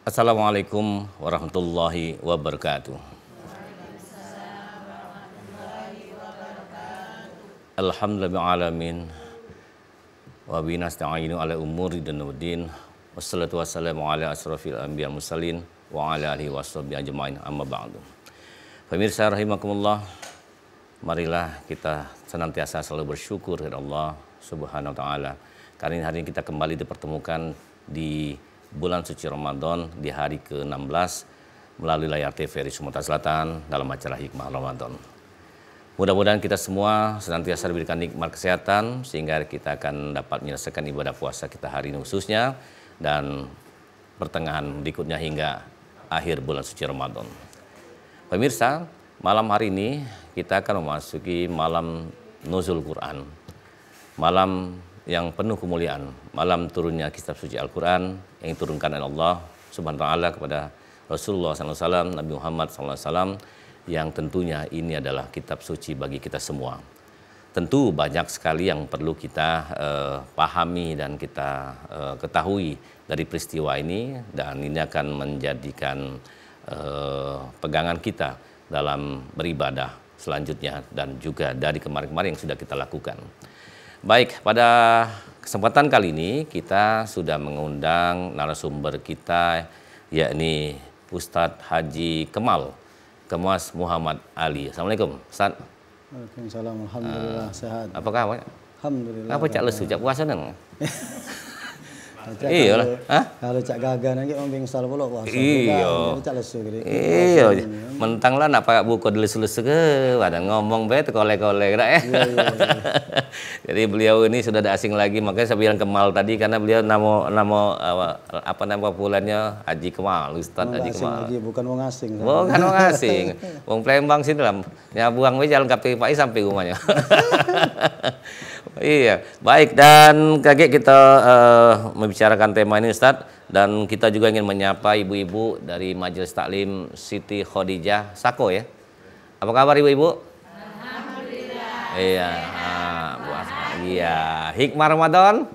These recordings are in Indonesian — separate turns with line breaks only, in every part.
Assalamualaikum warahmatullahi wabarakatuh. Alhamdulillahirrahmanirrahim. Wa binasta'inu ala umuri dunuddin. Wassalatu wassalamu ala asrafil anbiya mursalin wa ala alihi washabihi ajmain, amma ba'du. Pemirsa rahimakumullah, marilah kita senantiasa selalu bersyukur kepada Allah Subhanahu wa taala. Karena hari ini kita kembali dipertemukan di bulan suci Ramadan di hari ke-16 melalui layar TVRI Sumatera Selatan dalam acara Hikmah Ramadan. Mudah-mudahan kita semua senantiasa diberikan nikmat kesehatan sehingga kita akan dapat menyelesaikan ibadah puasa kita hari ini khususnya dan pertengahan berikutnya hingga akhir bulan suci Ramadan. Pemirsa, malam hari ini kita akan memasuki malam nuzul Quran. Malam yang penuh kemuliaan, malam turunnya kitab suci Al-Quran yang diturunkan oleh Allah Subhanahu wa taala kepada Rasulullah SAW, Nabi Muhammad SAW, yang tentunya ini adalah kitab suci bagi kita semua. Tentu banyak sekali yang perlu kita pahami dan kita ketahui dari peristiwa ini, dan ini akan menjadikan pegangan kita dalam beribadah selanjutnya dan juga dari kemarin-kemarin yang sudah kita lakukan. Baik, pada kesempatan kali ini kita sudah mengundang narasumber kita, yakni Ustadz Haji Kemas Muhammad Ali. Assalamualaikum, Ustadz.
Waalaikumsalam, alhamdulillah sehat.
Apa kabar?
Alhamdulillah.
Apa cak lesu, cak puasa nang?
Iya lah. Kalau cak gagan lagi orang bingsal pula puasa.
Iya.
Cak lesu gitu.
Iya. Mentang lah nak pakai buku lesu-lesu ke, badan ngomong be kolek-kolek dah.
Iya.
Jadi beliau ini sudah ada asing lagi, makanya saya bilang Kemal tadi karena beliau nama populernya Haji Kemal, Ustadz Haji Kemal.
Lagi, bukan wong asing.
Bukan wong asing. Wong Palembang sini lah. Nyabuang we jalan KPI sampai rumahnya. Iya, baik, dan kaget kita membicarakan tema ini Ustadz, dan kita juga ingin menyapa ibu-ibu dari Majelis Taklim Siti Khadijah Sako ya. Apa kabar ibu-ibu? Alhamdulillah. Iya, iya, hikmah Ramadan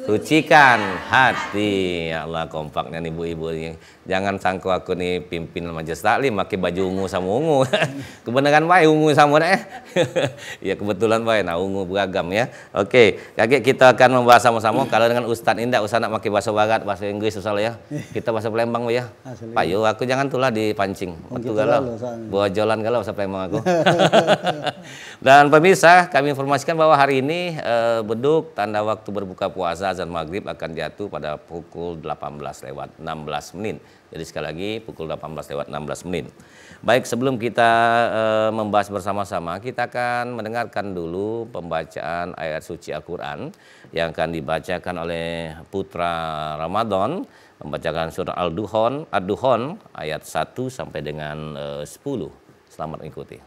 sucikan hati. Ya Allah, kompaknya nih ibu-ibu ini. Jangan sangka aku nih pimpin Majelis Taklim pakai baju ungu sama ungu. Kebenaran baik ungu sama deh. Ya kebetulan baik, nah ungu beragam ya. Oke, kakek kita akan membahas sama-sama. Kalau dengan Ustadz Indah, Ustadz nak pakai bahasa Barat, bahasa Inggris usah ya. Kita bahasa Palembang ya. Pak yo, aku jangan tulah dipancing. Waktu galau, bawa jalan galau sampai Palembang aku. Dan pemirsa, kami informasikan bahwa hari ini beduk tanda waktu berbuka puasa azan maghrib akan jatuh pada pukul 18:16 menit. Jadi sekali lagi pukul 18:16 menit. Baik, sebelum kita membahas bersama-sama, kita akan mendengarkan dulu pembacaan ayat suci Al-Quran yang akan dibacakan oleh putra Ramadan, membacakan surah Ad-Duhon ayat 1 sampai dengan 10. Selamat mengikuti.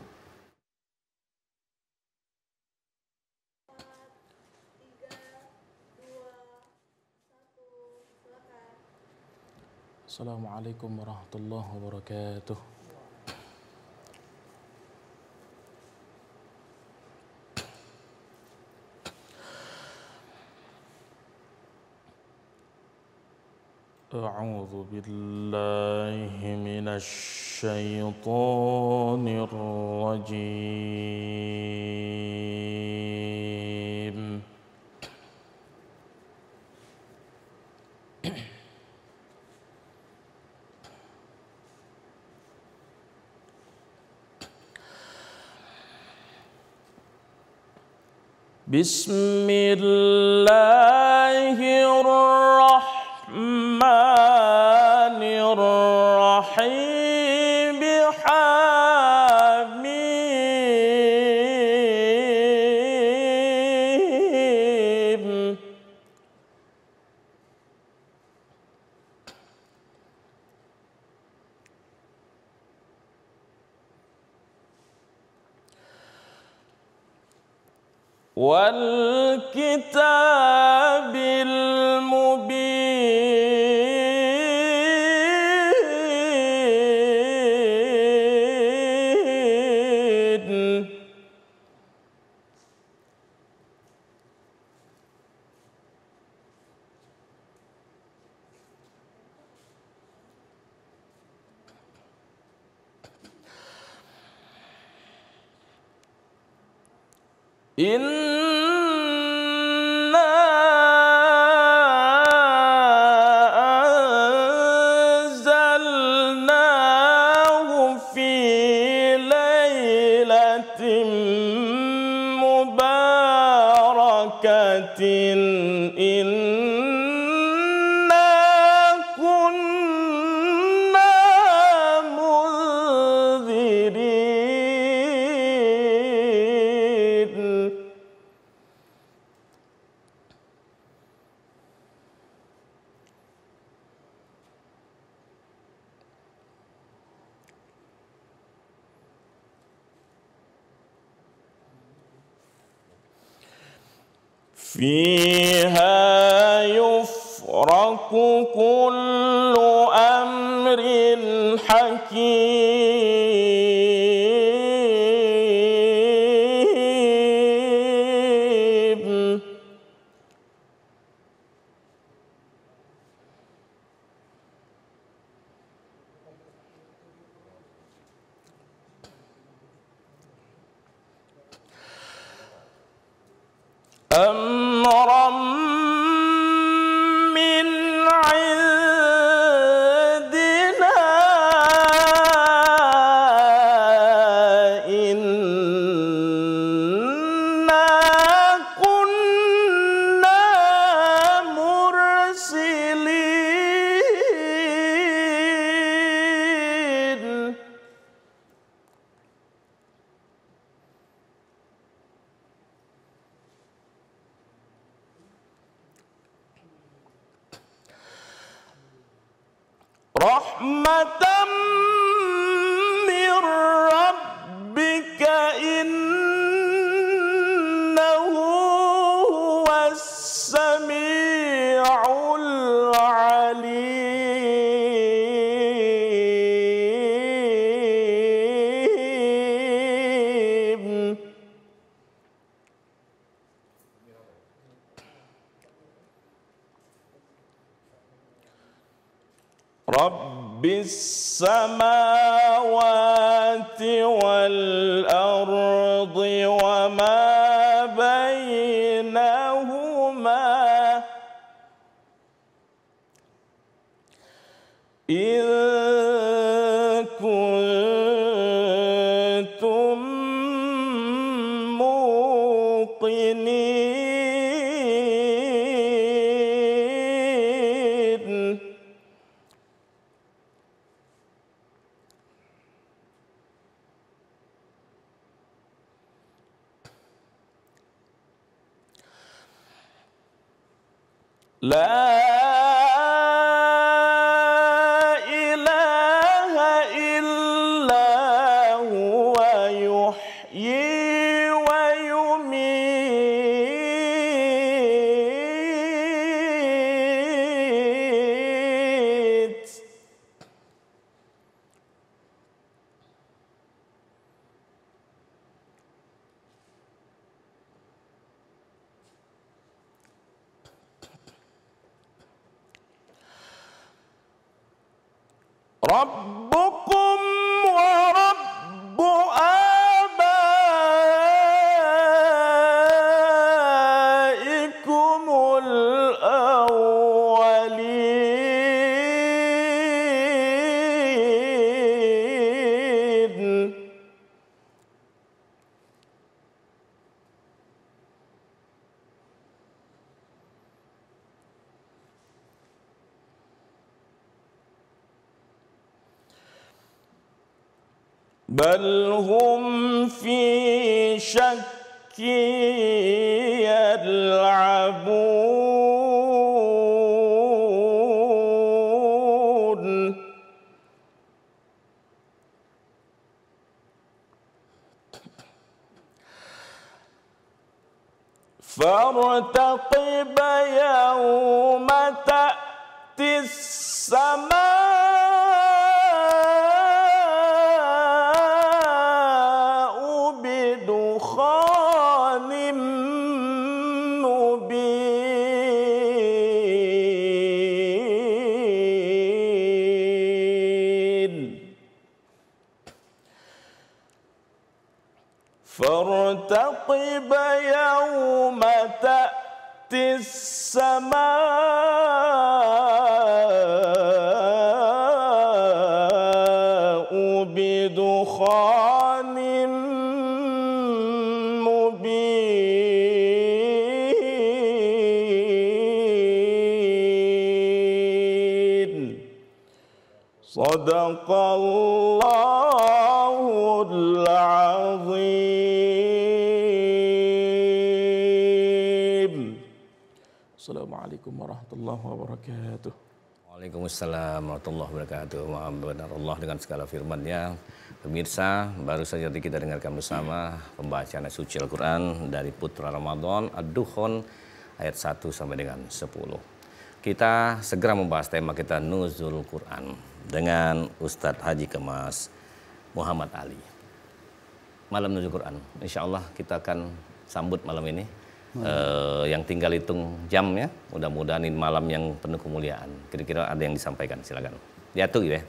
Assalamualaikum warahmatullahi wabarakatuh. A'udzu billahi minasy syaithanir rajim. Bismillahirrahmanirrahim. Hamim. Wal kitabil mubin. Inna anzalnahu fi lailatin mubarakatin inna kunna munzirin. Fiha yufraku kullu amrin hakim. أمرا من عندنا إنا كنا مرسلين. رحمة من ربك إنه هو السميع العليم. رب السماوات والأرض وما بينهما إن كنتم موقنين. لا إله إلا هو يحيي ويميت. ربكم ورب آبائكم الأولين. بل هم في شك يلعبون. فارتقب يوم تأتي السماء بدخان مبين. فارتقب يوم تأتي السماء بدخان مبين صدق الله العظيم. Assalamualaikum warahmatullahi wabarakatuh.
Waalaikumsalam warahmatullahi wabarakatuh. Maha benar Allah dengan segala firman-Nya. Pemirsa, baru saja kita dengarkan bersama pembacaan ayat suci Al-Quran dari Putra Ramadan Ad-Dukhan ayat 1 sampai dengan 10. Kita segera membahas tema kita Nuzul Quran dengan Ustadz Haji Kemas Muhammad Ali. Malam Nuzul Quran, insya Allah kita akan sambut malam ini. Yang tinggal hitung jamnya, mudah-mudahan ini malam yang penuh kemuliaan. Kira-kira ada yang disampaikan, silakan. Diatur ya.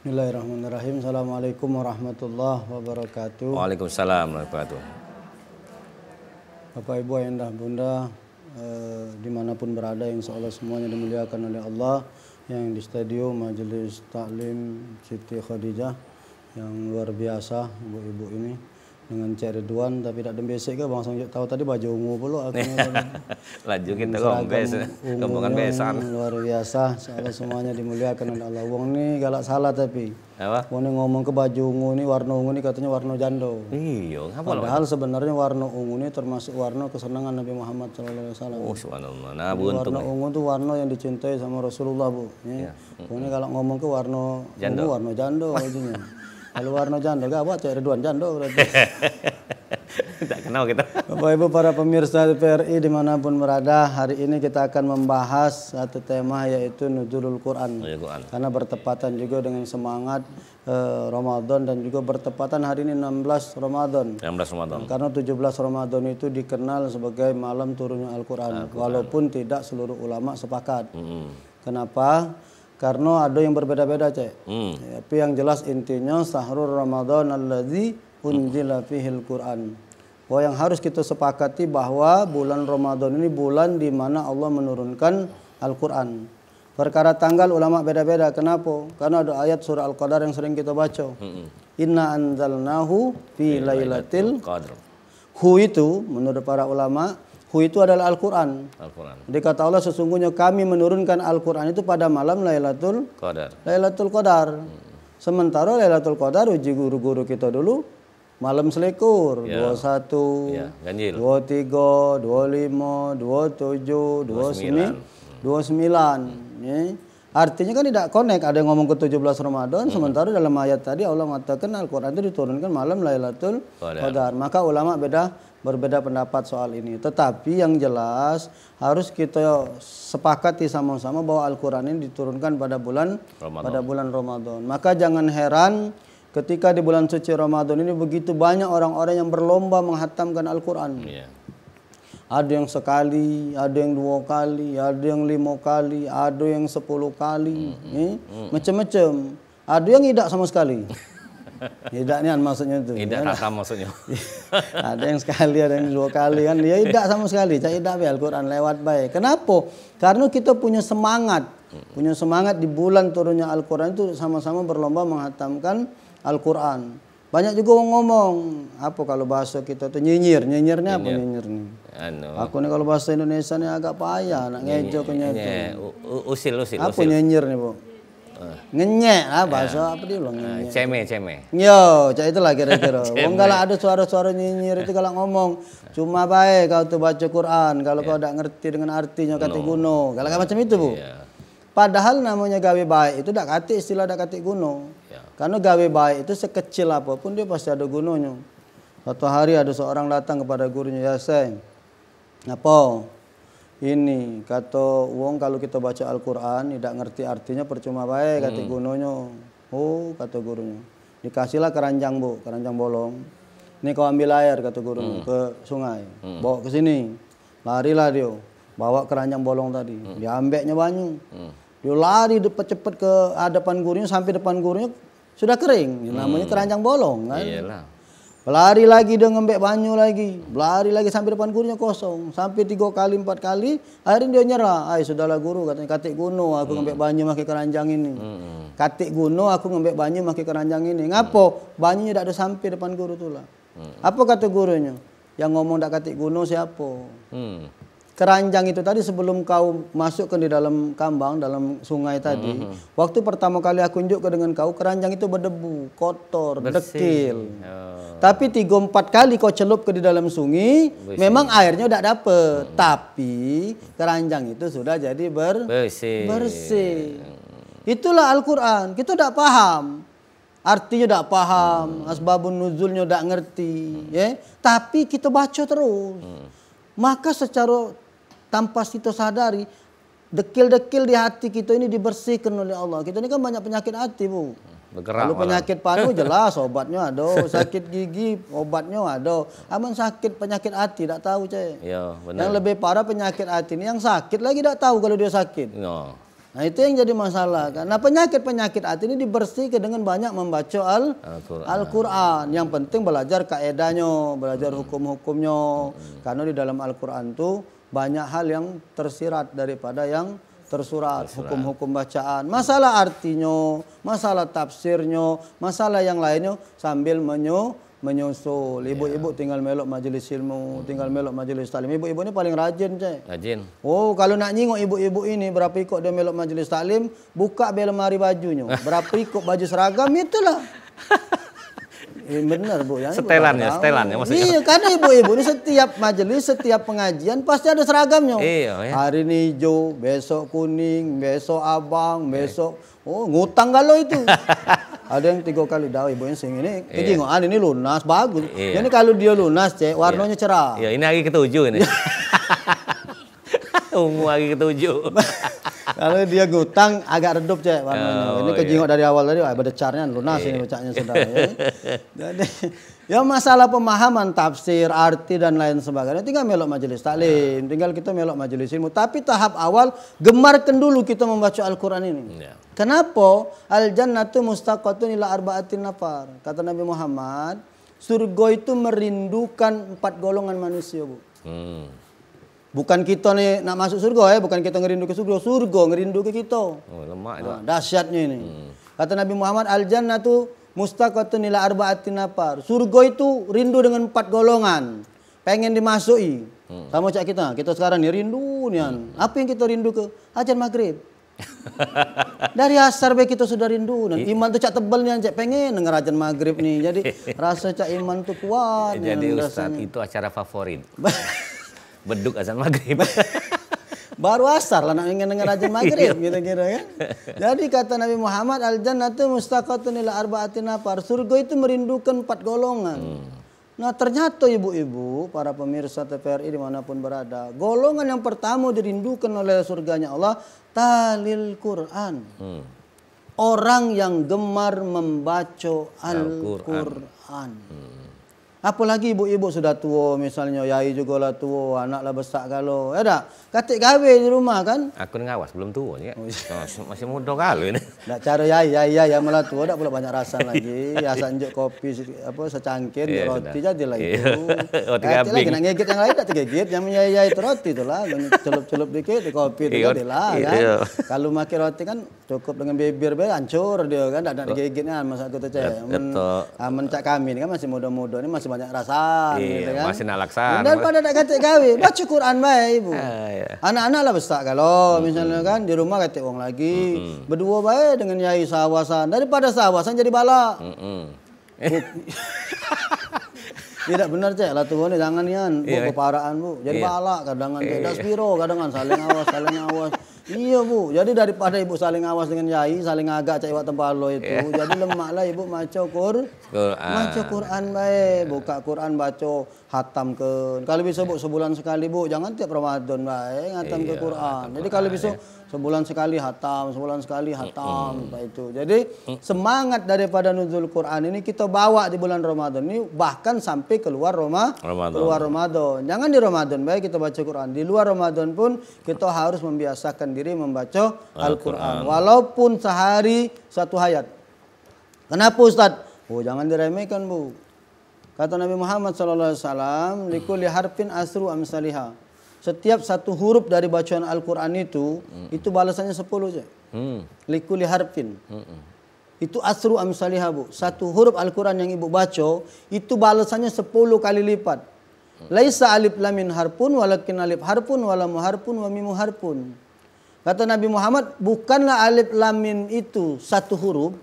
Bismillahirrahmanirrahim. Assalamualaikum warahmatullahi wabarakatuh.
Waalaikumsalam warahmatullahi wabarakatuh.
Bapak Ibu Ayah Bunda, dimanapun berada, insya Allah semuanya dimuliakan oleh Allah. Yang di stadium Majelis Taklim Siti Khadijah yang luar biasa, ibu-ibu ini dengan Cik Ridwan, tapi tak dembesek ke Bang Songjok tahu tadi baju ungu pula aku.
Laju kita ngomongkan besan.
Luar biasa, insyaallah semuanya dimuliakan oleh Allah. Wong ni galak salah tapi.
Apa?
Wong ni ngomong ke baju ungu ni, warna ungu ni katanya warna jando.
Iya, ngapa?
Padahal sebenarnya warna ungu ni termasuk warna kesenangan Nabi Muhammad SAW.
Oh, subhanallah. Nah, buntung.
Warna ungu tu warna yang dicintai sama Rasulullah, Bu. Ya. Wong ni kalau ngomong ke warna
jando.
Ungu, warna jando bajunya. Kalau warna jando, gak apa Cik Ridwan jando berarti.
Tak kenal kita.
Bapak Ibu para pemirsa TVRI dimanapun berada, hari ini kita akan membahas satu tema yaitu Nuzulul Quran. Karena bertepatan juga dengan semangat Ramadan dan juga bertepatan hari ini 16 Ramadan.
16 Ramadan.
Karena 17 Ramadan itu dikenal sebagai malam turunnya Al-Quran. Walaupun tidak seluruh ulama sepakat. Kenapa? Karena ada yang berbeda-beda, Cek. Tapi yang jelas intinya Sahrul Ramadan alladzi unzila fihil Quran. Bahwa yang harus kita sepakati bahwa bulan Ramadan ini bulan di mana Allah menurunkan Al-Quran. Perkara tanggal ulama beda-beda. Kenapa? Karena ada ayat surah Al-Qadar yang sering kita baca. Inna anzalnahu fi lailatul qadr. Hu itu menurut para ulama, hu itu adalah Al-Quran. Jadi kata Allah sesungguhnya kami menurunkan Al-Quran itu pada malam Lailatul Qadar. Sementara Lailatul Qadar uji guru-guru kita dulu malam selikur. 21, 23, 25, 27, 29. Ya. Artinya kan tidak connect. Ada yang ngomong ke 17 Ramadan, sementara dalam ayat tadi Allah mengatakan Al-Quran itu diturunkan malam Lailatul Qadar. Maka ulama berbeda pendapat soal ini. Tetapi yang jelas harus kita sepakati sama-sama bahwa Al-Quran ini diturunkan pada bulan Ramadan. Maka jangan heran ketika di bulan suci Ramadan ini begitu banyak orang-orang yang berlomba menghatamkan Al-Quran. Ada yang sekali, ada yang 2 kali, ada yang 5 kali, ada yang 10 kali, macam-macam. Ada yang tidak sama sekali. Tidak ni maksudnya itu.
Tidak khatam maksudnya.
Ada yang sekali, ada yang 2 kali kan. Dia tidak sama sekali. Cak tidak Al-Quran lewat baik. Kenapa? Karena kita punya semangat. Punya semangat di bulan turunnya Al-Quran itu sama-sama berlomba menghatamkan Al-Quran. Banyak juga orang ngomong, apa kalau bahasa kita itu nyinyir. Nyinyirnya apa nyinyir nih? Aku nih kalau bahasa Indonesia nih agak payah. Nak ngejo kenyata.
Usil.
Apa nyinyir nih, Bu? Ngenyek lah bahasa apa dia loh ngenyek.
Ceme.
Yo, cak itulah kira-kira. Wong kalau ada suara-suara nyinyir itu kalau ngomong cuma baik kau tuh baca Quran, kalau kau tidak ngerti dengan artinya kata guno. Kalau macam itu, Bu. Padahal namanya gawe baik itu tidak kata istilah tidak kata guno. Karena gawe baik itu sekecil apapun dia pasti ada gunanya. Suatu hari ada seorang datang kepada gurunya, ya Sen, apa? Ini kata wong kalau kita baca Al-Quran tidak ngerti artinya percuma baik kata gunanya. Oh kata gurunya, dikasihlah keranjang, Bu, keranjang bolong. Ini kau ambil air kata gurunya ke sungai, bawa ke sini. Larilah dia, bawa keranjang bolong tadi, diambeknya banyu. Dia lari cepat ke hadapan gurunya, sampai depan gurunya sudah kering. Namanya keranjang bolong kan. Iyalah. Berlari lagi dia ngembek banyu lagi. Berlari lagi sampai depan gurunya kosong. Sampai 3 kali, 4 kali. Akhirnya dia nyerah. Ay, sudahlah guru, katanya katik guno aku ngembek banyu pakai keranjang ini. Katik guno aku ngembek banyu pakai keranjang ini. Ngapo? Banyunya tak ada sampai depan guru tu lah. Apa kata gurunya? Yang ngomong tak katik guno siapa? Keranjang itu tadi sebelum kau masukkan di dalam kambang, dalam sungai tadi, waktu pertama kali aku unjukkan dengan kau, keranjang itu berdebu, kotor, dekil. Tapi 3-4 kali kau celup ke di dalam sungai, memang airnya udah dapet, tapi keranjang itu sudah jadi bersih. Itulah Al-Quran. Kita tidak paham, artinya tidak paham, asbabun nuzulnya tidak ngerti, ya. Tapi kita baca terus. Maka secara tanpa kita sadari, dekil-dekil di hati kita ini dibersihkan oleh Allah. Kita ini kan banyak penyakit hati, Bu. Kalau penyakit paru jelas obatnya ada, sakit gigi obatnya ada. Aman sakit penyakit hati tak tahu, Cek.
Ya, benar.
Yang lebih parah penyakit hati ini yang sakit lagi tak tahu kalau dia sakit.
Ya.
Nah, itu yang jadi masalah kan. Nah, penyakit-penyakit hati ini dibersihkan dengan banyak membaca Al-Quran. Yang penting belajar kaedahnya, belajar hukum-hukumnya. Karena di dalam Al-Quran itu banyak hal yang tersirat daripada yang tersurat. Hukum-hukum bacaan. Masalah artinya, masalah tafsirnya, masalah yang lainnya sambil menyusul. Ibu-ibu tinggal melok majelis ilmu, tinggal melok majelis taklim. Ibu-ibu ini paling rajin, Cek.
Rajin.
Oh, kalau nak nyingok ibu-ibu ini berapa ikut dia melok majelis taklim, buka lemari bajunya. Berapa ikut baju seragam itulah. Benar, Bu ya.
Setelannya maksudnya.
Iya, karena ibu-ibu ini setiap majelis, setiap pengajian pasti ada seragamnya.
Iya, ya.
Hari ini hijau, besok kuning, besok abang, besok ngutang galau itu. Ada yang 3 kali dah ibu yang sing ini kejingoan ini lunas bagus. Ini kalau dia lunas, Cek, warnanya cerah.
Iya, ini hari ke-7 ini. Ungu hari ke-7.
Kalau dia ngutang agak redup, Cek, warnanya. Ini kejingok dari awal tadi, bedecarnya lunas ini bacanya sudah. Ya. Jadi ya masalah pemahaman tafsir, arti dan lain sebagainya tinggal melok majelis taklim, tinggal kita melok majelis ilmu. Tapi tahap awal gemarkan dulu kita membaca Al-Quran ini. Kenapa? Al-jannatu mustaqatun ila arba'atin nafar. Kata Nabi Muhammad, surga itu merindukan 4 golongan manusia, Bu. Bukan kita nih nak masuk surga, bukan kita ngerindu ke surga, surga ngerindu ke kita.
Oh, lemak itu.
Dahsyatnya ini. Kata Nabi Muhammad, al-jannatu mustaqatun ila arba'atin nafar. Surga itu rindu dengan 4 golongan. Pengen dimasuki. Sama cak kita sekarang nih rindu nian. Apa yang kita rindu ke? Azan maghrib. Dari asar baik kita sudah rindu. Dan iman tuh cak tebal nih, cak pengen denger azan maghrib nih. Jadi rasa cak iman tuh kuat.
Jadi Ustaz itu acara favorit. Beduk azan maghrib.
Baru asar lah nak ingin dengar azan maghrib kira-kira kan. Jadi kata Nabi Muhammad, al-jannatu mustaqatun ila arba'atin nafar. Surga itu merindukan 4 golongan. Nah ternyata ibu-ibu, para pemirsa TVRI dimanapun berada, golongan yang pertama dirindukan oleh surganya Allah, talil Quran. Orang yang gemar membaca Al-Quran. Apalagi ibu-ibu sudah tua, misalnya yai juga lah tua, anak lah besar kalau. Ada katik gawe di rumah kan?
Aku ngawas belum tua ya. Masih muda kali ini.
Nak cara yai yang malah tua tak pula banyak rasa lagi. Asal njuk kopi apa secangkir, roti jadilah itu.
Roti
lagi
kambing.
nak ngigit yang lain tak tergigit, yang yai itu roti itulah, celup-celup dikit di kopi itu jadilah kan. Kalau makan roti kan cukup dengan bibir be hancur dia kan, tak ada digigitnya masa aku teh. Mencak kami ini kan masih muda-muda ini masih banyak rasa gitu kan.
Masih nak laksana.
Daripada tak katik gawe, baca Quran bae ibu. Anak-anak lah besar kalau misalnya kan di rumah katik wong lagi. Berdua bae dengan yai sahawasan. Daripada sahawasan jadi bala. Tidak benar, Cek. Lah tuh jangan nian, Bu, keparaan, Bu. Jadi bala kadang-kadang tidak spiro, kadang-kadang saling awas. Iya, Bu. Jadi daripada ibu saling awas dengan yai, saling agak cek iwak tempalo itu. Jadi lemaklah ibu maca Quran bae. Buka Quran baca hatam ke. Kalau bisa Bu sebulan sekali, Bu. Jangan tiap Ramadan bae ngatam ke Quran. Jadi kalau bisa sebulan sekali hatam, itu. Jadi semangat daripada nuzul Quran ini kita bawa di bulan Ramadan ini bahkan sampai keluar Ramadan. Jangan di Ramadan baik kita baca Quran. Di luar Ramadan pun kita harus membiasakan diri membaca Al-Quran. Walaupun sehari 1 ayat. Kenapa Ustaz? Oh jangan diremehkan, Bu. Kata Nabi Muhammad SAW, likulli harfin asru amsalihah. Setiap satu huruf dari bacaan Al-Quran itu balasannya 10 aja. Likulli harfin. Itu asru amsalihah, Bu. Satu huruf Al-Quran yang ibu baca, itu balasannya 10 kali lipat. Laisa alif lamin harpun, walakin alif harpun, walamu harpun, wa mimu harpun. Kata Nabi Muhammad, bukanlah alif lamin itu satu huruf,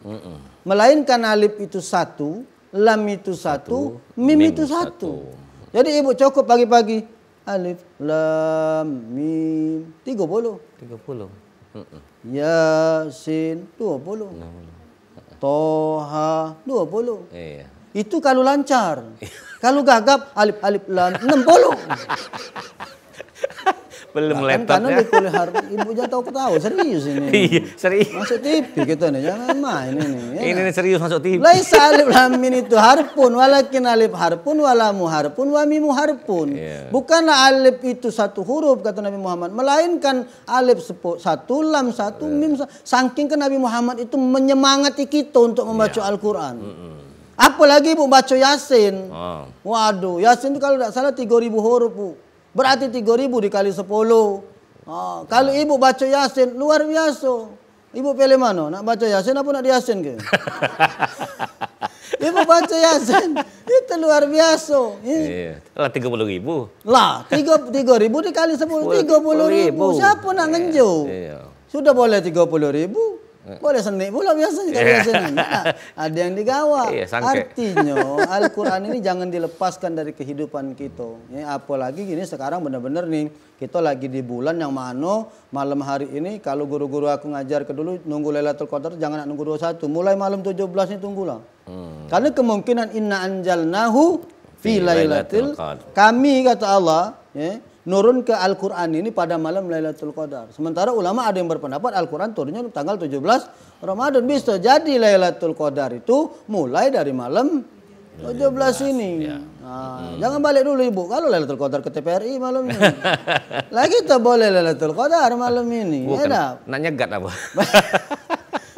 melainkan alif itu satu, lam itu satu, mim itu satu. Jadi ibu cukup pagi-pagi alif lam mim 30. Yasin 20. Toha 20.
Iya.
Itu kalau lancar. Kalau gagap alif alif lam 60.
Belum
Bahkan
laptopnya.
karena di kuliah ibu jangan tahu serius ini.
Iya, serius.
Masuk TV kita nih, jangan main ini. Ya.
Ini serius masuk TV.
Laisa alif lam mim itu harpun, walakin alif harpun, walamu harpun, wa mimu harpun.
Yeah.
Bukanlah alif itu satu huruf kata Nabi Muhammad, melainkan alif satu, lam satu, mim satu. Saking kan Nabi Muhammad itu menyemangati kita untuk membaca Al-Quran. Apalagi ibu baca Yasin. Waduh, Yasin itu kalau tidak salah 3.000 huruf, Bu. Berarti 3.000 dikali 10. Kalau ibu baca Yasin luar biasa. Ibu pilih mana? Nak baca Yasin apa nak di Yasin ke? Ibu baca Yasin itu luar biasa.
Iya. Lah 30.000.
Lah 3.000 dikali 10 30.000. Siapa nak ngenjo?
Iya.
Sudah boleh 30.000. Boleh senik pula biasanya kalau biasanya. Nah, ada yang digawa.
Iya, sangke.
Artinya Al-Quran ini jangan dilepaskan dari kehidupan kita. Ya, apalagi gini sekarang benar-benar nih kita lagi di bulan yang mana malam hari ini kalau guru-guru aku ngajar ke dulu nunggu Lailatul Qadar jangan nunggu 21. Mulai malam 17 ini tunggulah. Karena kemungkinan inna anjalnahu fi lailatul qadar. Kami kata Allah, ya, nurun ke Al-Quran ini pada malam Lailatul Qadar. Sementara ulama ada yang berpendapat Al-Quran turunnya tanggal 17 Ramadan. Bisa jadi Lailatul Qadar itu mulai dari malam 17 ini. Nah, jangan balik dulu ibu. Kalau Lailatul Qadar ke TPRI malam ini. Lagi kita boleh Lailatul Qadar malam ini.
Nak nyegat apa?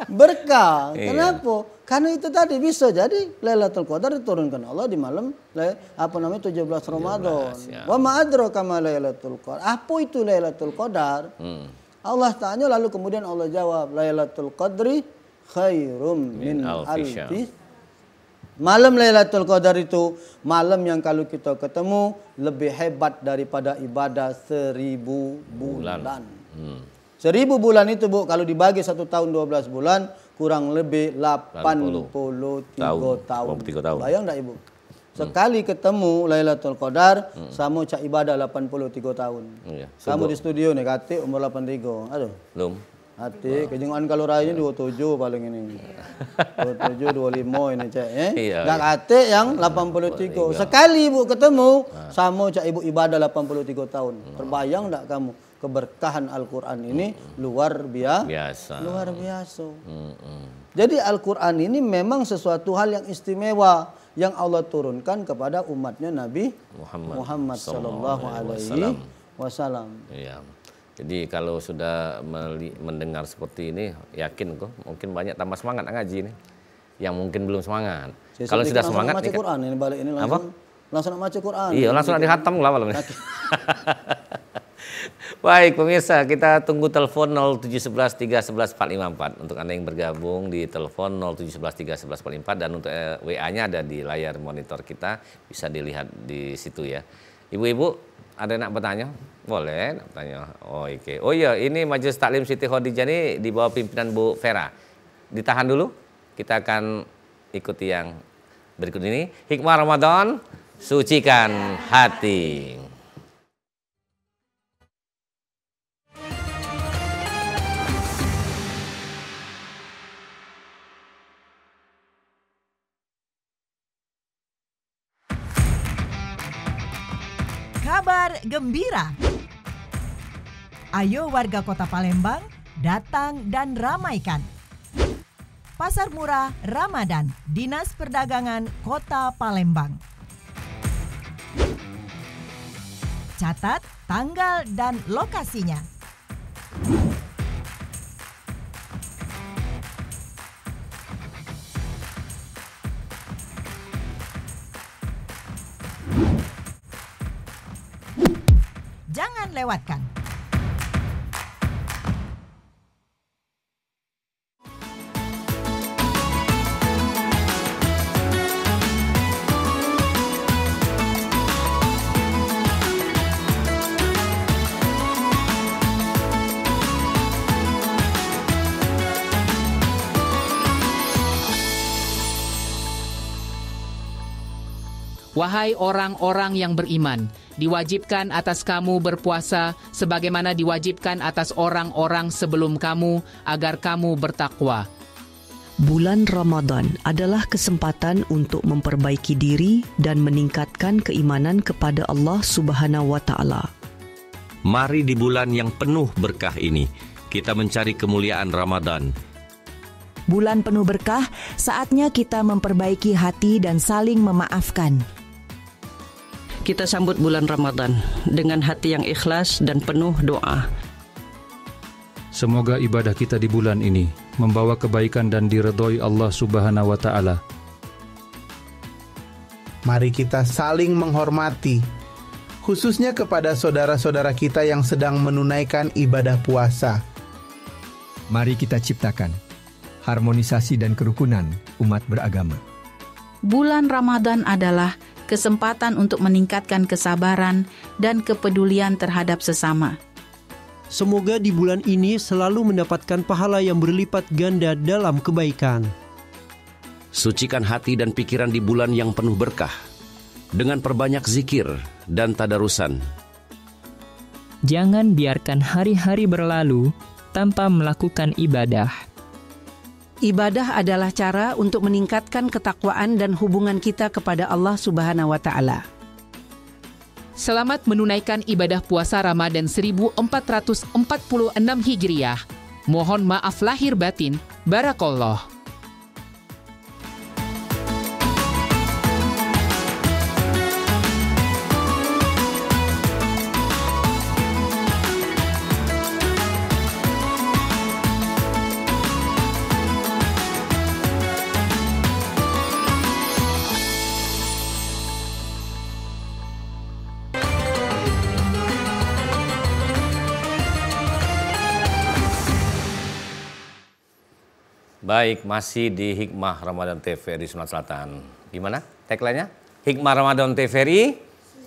Berkah. Kenapa? Karena itu tadi bisa jadi Lailatul Qadar diturunkan Allah di malam 17 Ramadan. Wa ma adraka ma Lailatul Qadar. Apa itu Lailatul Qadar? Allah tanya lalu kemudian Allah jawab Lailatul Qadri khairum min alfi. Malam Lailatul Qadar itu malam yang kalau kita ketemu lebih hebat daripada ibadah 1000 bulan. 1000 bulan itu Bu, kalau dibagi 1 tahun 12 bulan, kurang lebih 83 tahun. Bayang enggak Ibu? Sekali ketemu Lailatul Qadar, sama cak ibadah 83 tahun. Iya. Kamu di studio nih, kate umur 83. Aduh.
Belum.
Hati, kejenguan kalau rayanya 27 paling ini. 27, 25 ini cak.
Iya,
Gak kate yang 83. Sekali Ibu ketemu, sama cak Ibu ibadah 83 tahun. Terbayang enggak kamu? Keberkahan Al-Quran ini luar biasa. Luar biasa. Jadi Al-Quran ini memang sesuatu hal yang istimewa yang Allah turunkan kepada umatnya Nabi Muhammad sallallahu alaihi wasallam. Iya.
Jadi kalau sudah mendengar seperti ini, yakin kok mungkin banyak tambah semangat ngaji ini. Yang mungkin belum semangat. Kalau sudah semangat
baca Quran ini balik ini langsung baca Quran.
Iya, langsung dihatam lah malam ini. Baik pemirsa, kita tunggu telepon 0711 311 454 untuk Anda yang bergabung di telepon 0711 311 454 dan untuk WA-nya ada di layar monitor kita, bisa dilihat di situ ya. Ibu-ibu, ada yang nak bertanya? Boleh nak bertanya. Oh, oke. Oh iya, ini Majelis Taklim Siti Khadijah ini di bawah pimpinan Bu Vera. Ditahan dulu, kita akan ikuti yang berikut ini. Hikmah Ramadan, sucikan hati.
Kabar gembira. Ayo warga Kota Palembang datang dan ramaikan Pasar Murah Ramadan Dinas Perdagangan Kota Palembang. Catat tanggal dan lokasinya. jangan lewatkan.
Wahai orang-orang yang beriman, diwajibkan atas kamu berpuasa sebagaimana diwajibkan atas orang-orang sebelum kamu agar kamu bertakwa.
Bulan Ramadan adalah kesempatan untuk memperbaiki diri dan meningkatkan keimanan kepada Allah Subhanahu wa Ta'ala.
Mari di bulan yang penuh berkah ini, kita mencari kemuliaan Ramadan.
Bulan penuh berkah, saatnya kita memperbaiki hati dan saling memaafkan.
Kita sambut bulan Ramadan dengan hati yang ikhlas dan penuh doa.
Semoga ibadah kita di bulan ini membawa kebaikan dan diredhoi Allah Subhanahu wa Ta'ala.
Mari kita saling menghormati, khususnya kepada saudara-saudara kita yang sedang menunaikan ibadah puasa.
Mari kita ciptakan harmonisasi dan kerukunan umat beragama.
Bulan Ramadan adalah kesempatan untuk meningkatkan kesabaran dan kepedulian terhadap sesama.
Semoga di bulan ini selalu mendapatkan pahala yang berlipat ganda dalam kebaikan.
Sucikan hati dan pikiran di bulan yang penuh berkah dengan perbanyak zikir dan tadarusan.
Jangan biarkan hari-hari berlalu tanpa melakukan ibadah.
Ibadah adalah cara untuk meningkatkan ketakwaan dan hubungan kita kepada Allah Subhanahu wa Ta'ala.
Selamat menunaikan ibadah puasa Ramadan 1446 Hijriah. Mohon maaf lahir batin. Barakallah.
Baik, masih di Hikmah Ramadan TVRI Sumatera Selatan. Gimana tagline-nya? Hikmah Ramadan TVRI,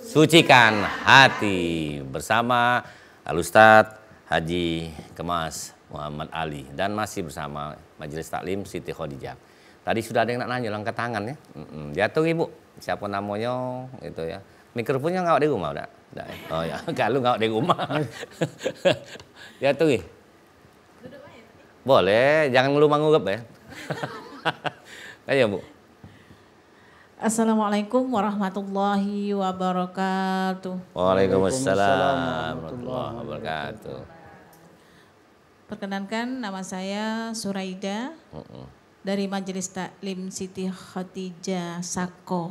sucikan hati. Bersama Al-Ustadz Haji Kemas Muhammad Ali. Dan masih bersama Majelis Taklim Siti Khadijah. Tadi sudah ada yang nak nanya, angkat tangan ya. Jatuh Ibu, siapa namanya gitu ya. Mikrofonnya nggak di rumah udah. Oh ya, kalau nggak di rumah. Jatuh boleh, jangan ngelup ya. Ayo Bu.
Assalamualaikum warahmatullahi wabarakatuh.
Waalaikumsalam warahmatullahi wabarakatuh.
Perkenankan, nama saya Suraida dari Majelis Taklim Siti Khadijah Sako,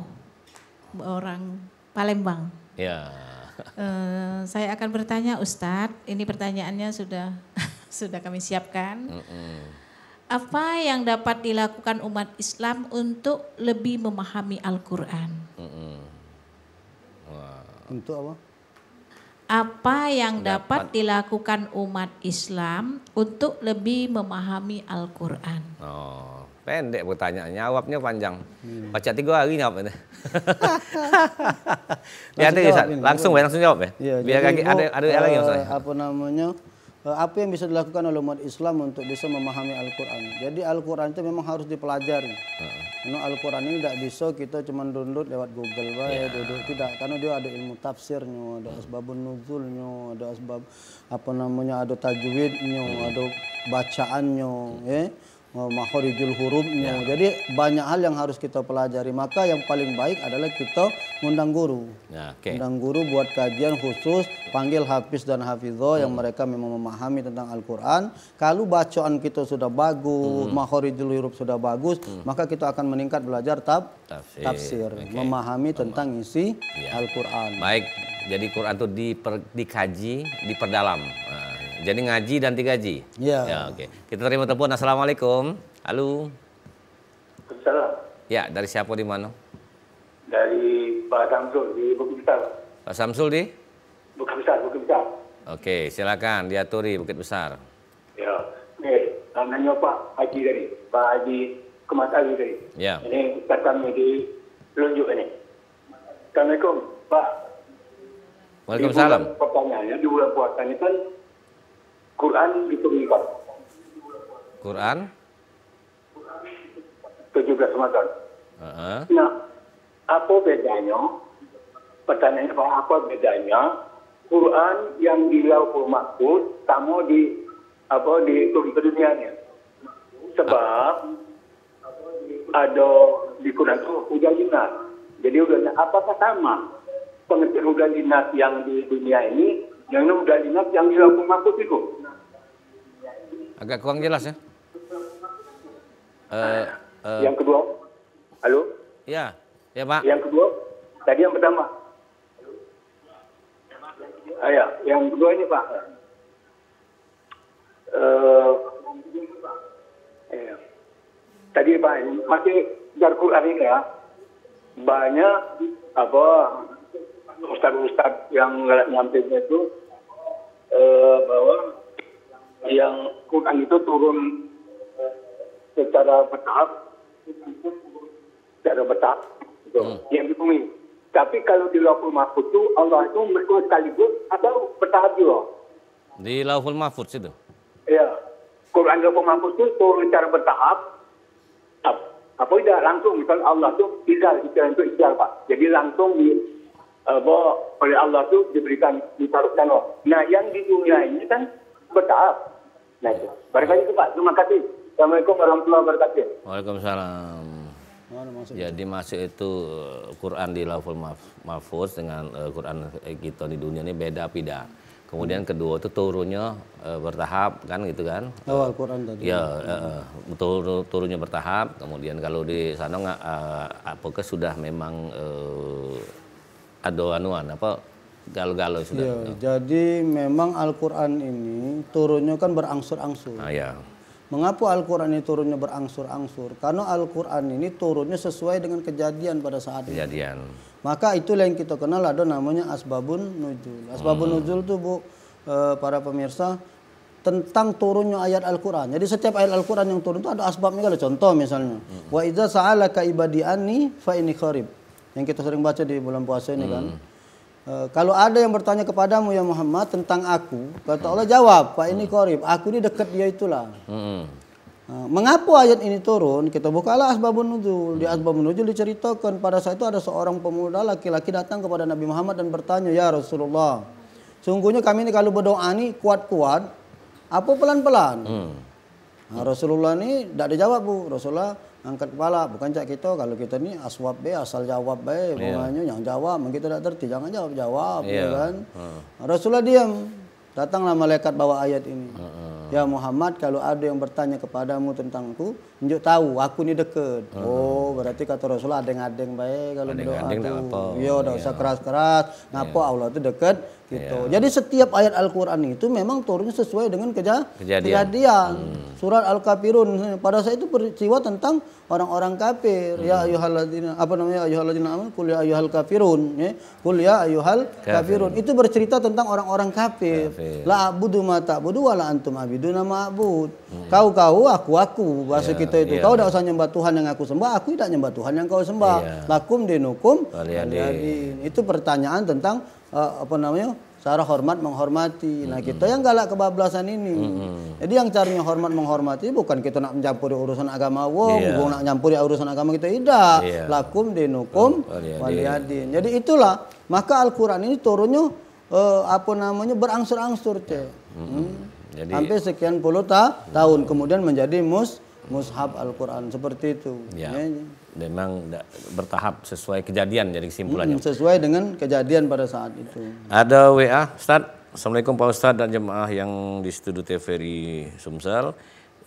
orang Palembang.
Ya.
Saya akan bertanya Ustadz, ini pertanyaannya sudah kami siapkan. Apa yang dapat dilakukan umat Islam untuk lebih memahami Al-Quran?
Untuk apa?
Apa yang dapat dilakukan umat Islam untuk lebih memahami Al-Quran?
Oh, pendek pertanyaannya, jawabnya panjang. Baca 3 hari jawab. Langsung jawab ya.
Ya,
biar ada lagi maksudnya.
Apa namanya? Apa yang bisa dilakukan oleh umat Islam untuk bisa memahami Al-Quran? Jadi Al-Quran itu memang harus dipelajari. Al-Quran ini tidak bisa kita cuma download lewat Google duduk, tidak, karena dia ada ilmu tafsirnya, ada asbabun nuzulnya, ada asbab ada tajwidnya, ada bacaannya, makharijul hurufnya. Jadi banyak hal yang harus kita pelajari. Maka yang paling baik adalah kita ngundang guru. Undang guru buat kajian khusus, panggil hafiz dan hafizah yang mereka memang memahami tentang Al-Quran. Kalau bacaan kita sudah bagus, makharijul huruf sudah bagus, maka kita akan meningkat belajar tafsir, memahami tentang isi Al-Quran.
Baik, jadi Quran itu dikaji, diperdalam. Jadi ngaji dan digaji. Ya, oke. Kita terima telepon. Assalamualaikum. Halo.
Assalamualaikum.
Ya, dari siapa di mana?
Dari Pak Samsul di Bukit Besar.
Pak Samsul di?
Bukit Besar.
Oke, silakan diaturi Bukit Besar.
Ya, nanya Pak Haji tadi, Pak Haji Kemas Ali tadi.
Ya.
Ini Ustaz kami di Lunjuk ini. Assalamualaikum Pak.
Waalaikumsalam.
Pertanyaannya di bulan puasa ini kan Quran diturunkan.
Quran
17 Ramadan. Nah, apa bedanya? Pertanyaannya Pak, apa bedanya Quran yang di Lauhul Mahfuz sama di turun ke dunianya? Sebab ada di Quran itu hujan dinas. Jadi hujan apakah sama pengertian hujan dinas yang di dunia ini dengan hujan dinas yang di Lauhul Mahfuz itu?
Agak kurang jelas ya.
Yang kedua, halo?
Ya, ya Pak.
Yang kedua, tadi yang pertama. Ya, yang kedua ini Pak. Tadi Pak, masih dari Quran ini ya, banyak ustaz-ustaz yang nyampainya itu bahwa yang Quran itu turun secara bertahap, gitu, yang di bumi. Tapi kalau di Lauhul Mahfuz itu Allah itu sekaligus atau bertahap juga?
Di Lauhul Mahfuz itu?
Iya, Quran Lauhul Mahfuz itu turun secara bertahap. Apa tidak langsung, misal Allah itu izal Pak. Jadi langsung oleh Allah itu diberikan ditaruhkan. Nah, yang di dunia ini kan bertahap. Nah, itu. Barangkali itu Pak. Terima kasih. Assalamualaikum warahmatullahi wabarakatuh.
Waalaikumsalam. Jadi masuk itu Quran di Lauhul Mahfuz dengan Quran kita di dunia ini beda tidak. Kemudian kedua itu turunnya bertahap kan gitu kan.
Awal Quran tadi.
Ya, turunnya bertahap. Kemudian kalau di sana apakah sudah memang ada galau-galau sudah.
Ya, jadi memang Al-Quran ini turunnya kan berangsur-angsur.
Ya.
Mengapa Al-Quran ini turunnya berangsur-angsur? Karena Al-Quran ini turunnya sesuai dengan kejadian pada saat itu. Maka itulah yang kita kenal ada namanya asbabun nuzul. Asbabun nuzul itu para pemirsa tentang turunnya ayat Al-Quran. Jadi setiap ayat Al-Quran yang turun itu ada asbabnya. Contoh misalnya, wa idza sa'alaka ibadi anni fa inni qarib. Yang kita sering baca di bulan puasa ini kan. Kalau ada yang bertanya kepadamu ya Muhammad tentang aku, kata Allah jawab, Pak ini qarib, aku ini dekat dia itulah. Mengapa ayat ini turun? Kita bukalah asbabun nuzul. Di asbabun nuzul diceritakan pada saat itu ada seorang pemuda laki-laki datang kepada Nabi Muhammad dan bertanya, ya Rasulullah, sungguhnya kami ini kalau berdoa ini kuat-kuat, apa pelan-pelan? Nah, Rasulullah ini tidak dijawab Bu. Rasulullah angkat kepala, bukan cak kita kalau kita ni aswab be asal jawab be, pokoknya yang jawab, kita tidak terti jangan jawab, ya kan? Rasulullah diam. Datanglah malaikat bawa ayat ini. Ya Muhammad, kalau ada yang bertanya kepadamu tentangku, tunjuk tahu aku ni dekat. Oh, berarti kata Rasulullah adeng-adeng baik kalau berdoa tu. Ya, dah usah keras-keras. Ngapa Allah tu dekat gitu. Jadi setiap ayat Al-Qur'an itu memang turunnya sesuai dengan kejadian. Surat Al-Kafirun pada saat itu peristiwa tentang orang-orang kafir. Ya ayyuhalladzina ayyuhalladzina amanu qul ya ayyuhal kafirun, ya. Qul ya ayyuhal kafirun. Itu bercerita tentang orang-orang kafir. La abudu ma ta'budu wa la antum abiduna ma'bud. Kau aku bahasa kita itu. Kau tidak usah nyembah Tuhan yang aku sembah, aku tidak nyembah Tuhan yang kau sembah. Lakum dinukum waliyadin. Itu pertanyaan tentang cara hormat menghormati. Nah, kita yang galak kebablasan ini. Jadi yang caranya hormat menghormati bukan kita nak mencampuri urusan agama bukan nak mencampuri urusan agama kita, tidak. Lakum dinukum waliyadin. Jadi itulah, maka Al-Qur'an ini turunnya berangsur-angsur,
Jadi
sampai sekian puluh tahun kemudian menjadi mushaf Al-Quran seperti itu.
Memang bertahap sesuai kejadian jadi kesimpulannya.
Sesuai dengan kejadian pada saat itu.
Ada WA, Ustaz. Assalamualaikum Pak Ustaz dan jemaah yang di studio TVRI Sumsel.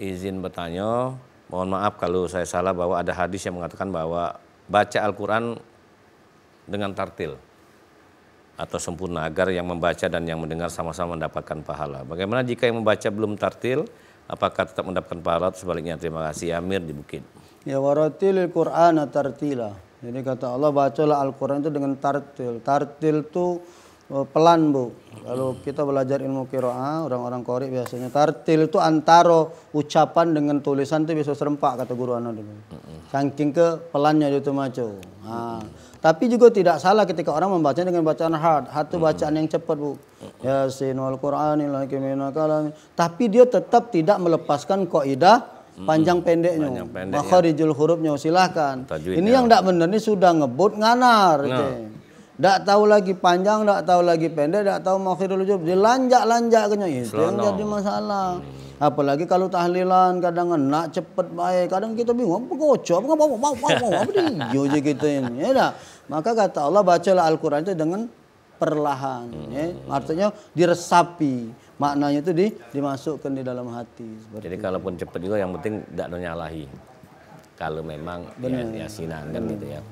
Izin bertanya, mohon maaf kalau saya salah bahwa ada hadis yang mengatakan bahwa baca Al-Quran dengan tartil atau sempurna agar yang membaca dan yang mendengar sama-sama mendapatkan pahala. Bagaimana jika yang membaca belum tartil? Apakah tetap mendapatkan pahala? Sebaliknya, terima kasih. Amir di Bukit.
Ya waratilil Qur'ana tartila. Jadi kata Allah, bacalah Al-Quran itu dengan tartil. Tartil itu pelan Bu. Kalau kita belajar ilmu qiraah, orang-orang qori biasanya tartil itu antara ucapan dengan tulisan itu bisa serempak kata guru ana dulu. Saking ke pelannya itu maco. Nah, tapi juga tidak salah ketika orang membaca dengan bacaan hard. Hard itu bacaan yang cepat Bu. Yasin wal Qur'anil hakim min kalam. Tapi dia tetap tidak melepaskan kaidah panjang pendeknya. Makharijul hurufnya silahkan. Ini yang tidak benar ini sudah ngebut nganar. Tak tahu lagi panjang, tak tahu lagi pendek, tak tahu makhirul huruf. Dilanjak-lanjak itu yang jadi masalah. Apalagi kalau tahlilan kadang enak cepet baik, kadang kita bingung apa gocok, apa dia je kita ini. Ya dah. Maka kata Allah bacalah Al-Qur'an itu dengan perlahan, ya. Artinya diresapi. Maknanya itu dimasukkan di dalam hati.
Jadi kalaupun cepat juga yang penting tidak nyalahi. Kalau memang yasinan kan gitu ya.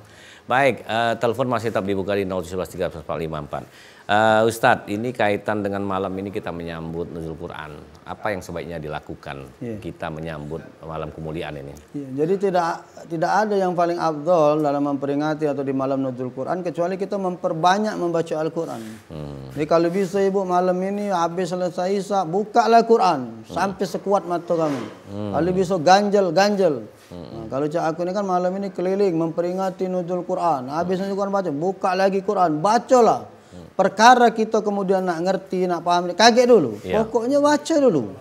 Baik, telepon masih tetap dibuka di 0173454. Ustadz, ini kaitan dengan malam ini kita menyambut Nuzul Quran. Apa yang sebaiknya dilakukan kita menyambut malam kemuliaan ini?
Jadi tidak ada yang paling afdol dalam memperingati atau di malam Nuzul Quran kecuali kita memperbanyak membaca Al-Quran. Jadi kalau bisa Ibu malam ini habis selesai Isya, bukalah Quran sampai sekuat mata kamu. Kalau bisa ganjel. Nah, kalau cak aku ini kan malam ini keliling memperingati Nuzul Quran. Habis Nuzul Quran baca, buka lagi Quran, bacalah. Perkara kita kemudian nak ngerti, nak paham, kaget dulu. Pokoknya baca dulu.